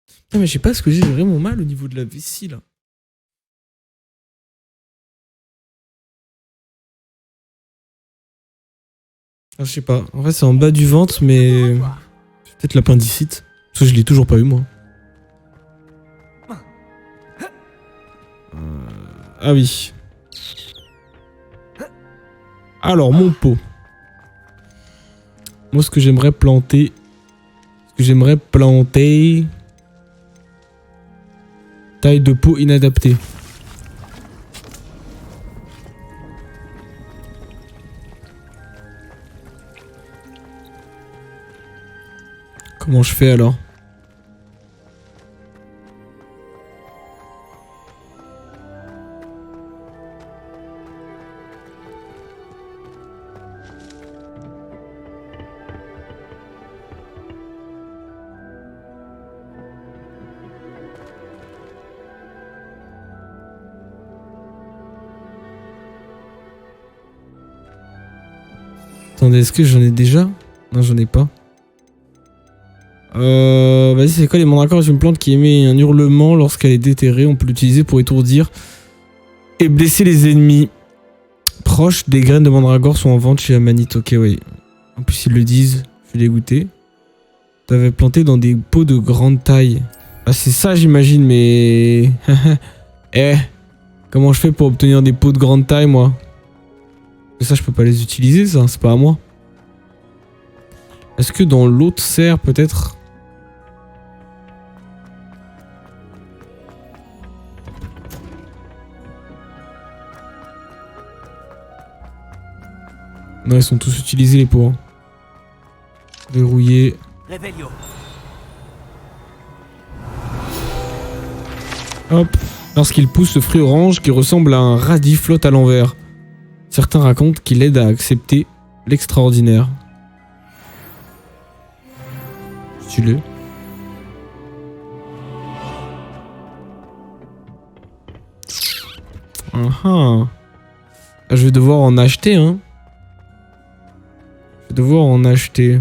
Putain, mais je sais pas ce que j'ai vraiment mal au niveau de la vessie, là. Ah, je sais pas. En fait, c'est en bas du ventre, mais... c'est peut-être l'appendicite. Parce que je l'ai toujours pas eu, moi. Ah oui. Alors, mon pot. Moi, ce que j'aimerais planter... Taille de pot inadaptée. Comment je fais alors? Attendez, est-ce que j'en ai déjà? Non, j'en ai pas. Vas-y, c'est quoi les mandragores? C'est une plante qui émet un hurlement lorsqu'elle est déterrée. On peut l'utiliser pour étourdir et blesser les ennemis proches. Des graines de mandragore sont en vente chez Amanite. Ok, oui. En plus, ils le disent. Je vais les goûter. Tu avais planté dans des pots de grande taille. Ah, c'est ça, j'imagine, mais... eh, comment je fais pour obtenir des pots de grande taille, moi? Ça, je peux pas les utiliser, ça. C'est pas à moi. Est-ce que dans l'autre serre, peut-être? Non, ils sont tous utilisés, les pots. Hein. Verrouillé. Hop. Lorsqu'il pousse, ce fruit orange qui ressemble à un radis flotte à l'envers. Certains racontent qu'il aide à accepter l'extraordinaire. Stylé. Je vais devoir en acheter, hein. Je vais devoir en acheter.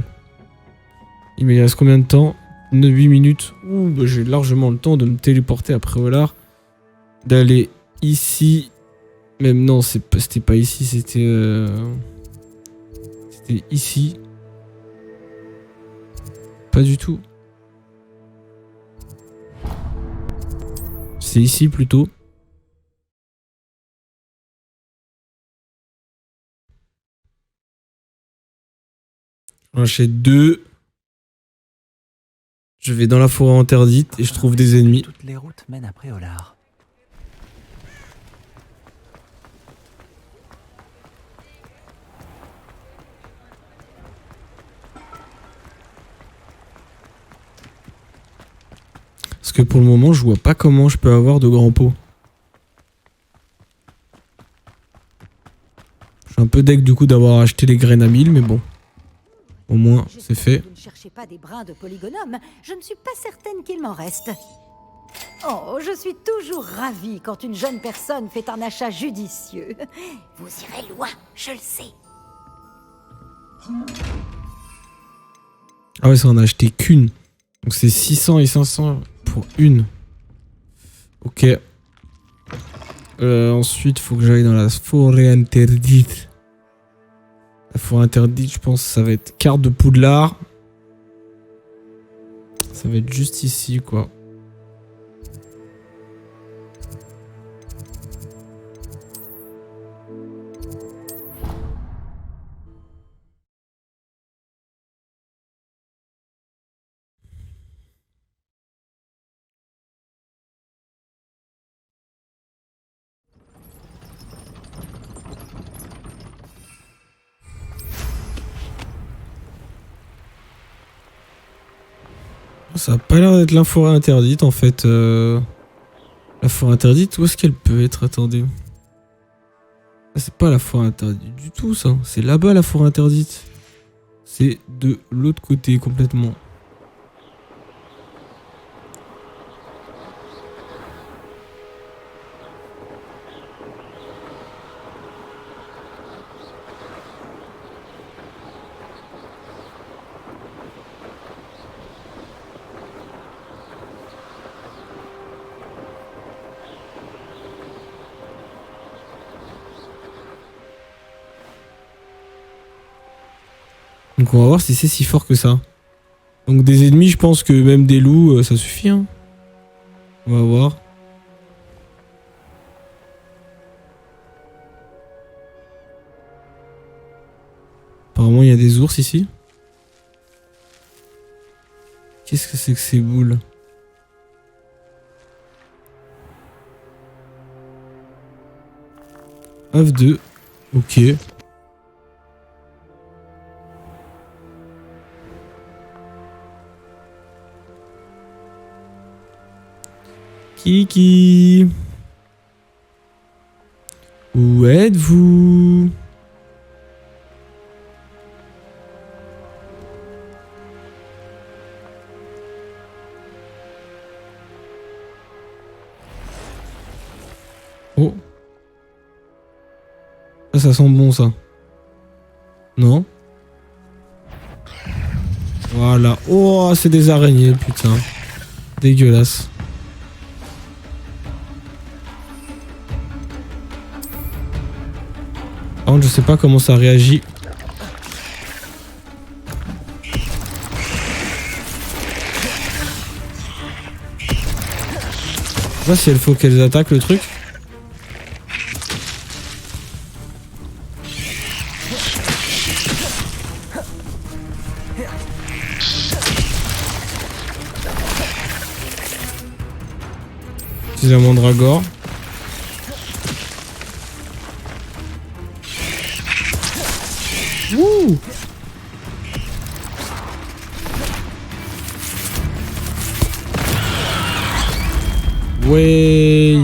Il me reste combien de temps? 8 minutes. Ouh, bah j'ai largement le temps de me téléporter après Olar. D'aller ici. Même non, c'était pas ici, c'était ici. Pas du tout. C'est ici plutôt. J'en achète 2. Je vais dans la forêt interdite et je trouve des ennemis. Toutes les routes mènent à Préolard. Parce que pour le moment, je vois pas comment je peux avoir de grands pots. Je suis un peu deg du coup d'avoir acheté les graines à 1000, mais bon. Au moins, c'est fait. Vous ne cherchez pas des brins de polygonome. Je ne suis pas certaine qu'il m'en reste. Oh, je suis toujours ravie quand une jeune personne fait un achat judicieux. Vous irez loin, je le sais. Ah ouais, ça en a acheté qu'une. Donc c'est 600 et 500 pour une. Ok. Ensuite, il faut que j'aille dans la forêt interdite. La forêt interdite, je pense, ça va être carte de Poudlard. Ça va être juste ici, quoi. Ça a pas l'air d'être la forêt interdite en fait. La forêt interdite, où est-ce qu'elle peut être? Attendez. C'est pas la forêt interdite du tout ça. C'est là-bas la forêt interdite. C'est de l'autre côté complètement. Donc on va voir si c'est si fort que ça. Donc des ennemis, je pense que même des loups, ça suffit. Hein. On va voir. Apparemment il y a des ours ici. Qu'est-ce que c'est que ces boules? œuf 2. Ok. Kiki, où êtes-vous? Oh. Ça sent bon ça. Non? Voilà. Oh, c'est des araignées, putain. Dégueulasse. Par contre, je sais pas comment ça réagit. Je sais pas si il faut qu'elles attaquent le truc. C'est la mandragore. Wouh! Ouais.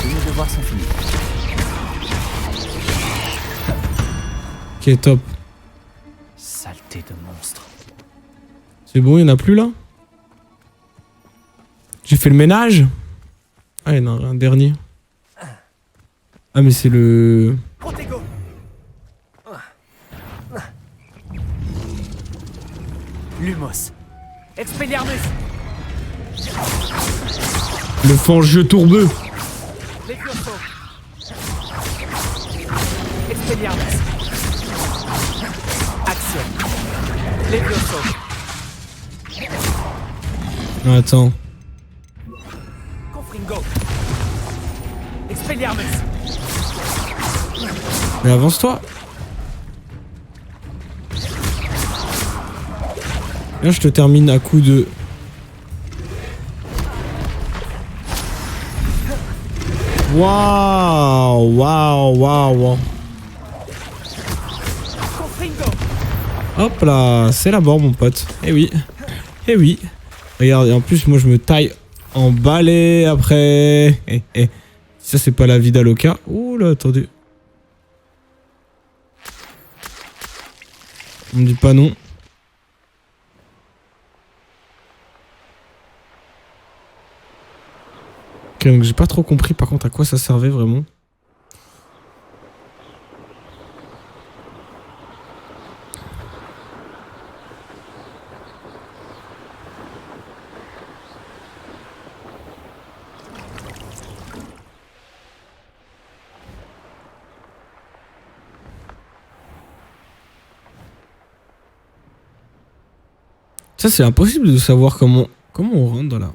Mes devoirs sont finis. Ok, top. Saleté de monstre. C'est bon, il n'y en a plus là? J'ai fait le ménage? Ah, il y en a un dernier. Ah, mais c'est le... Lumos. Expelliarmus. Le fangeux tourbeux. Levioso. Expelliarmus. Action. Levioso. Non, attends. Confringo. Expelliarmus. Mais avance-toi. Là, je te termine à coup de... Waouh, waouh, waouh, waouh. Hop là, c'est la mort, mon pote. Eh oui, eh oui. Regarde, et en plus, moi, je me taille en balai après. Ça, c'est pas la vie d'Aloka. Oh là, attendez. On me dit pas non. Ok, donc j'ai pas trop compris par contre à quoi ça servait vraiment. Ça c'est impossible de savoir comment on rentre dans là.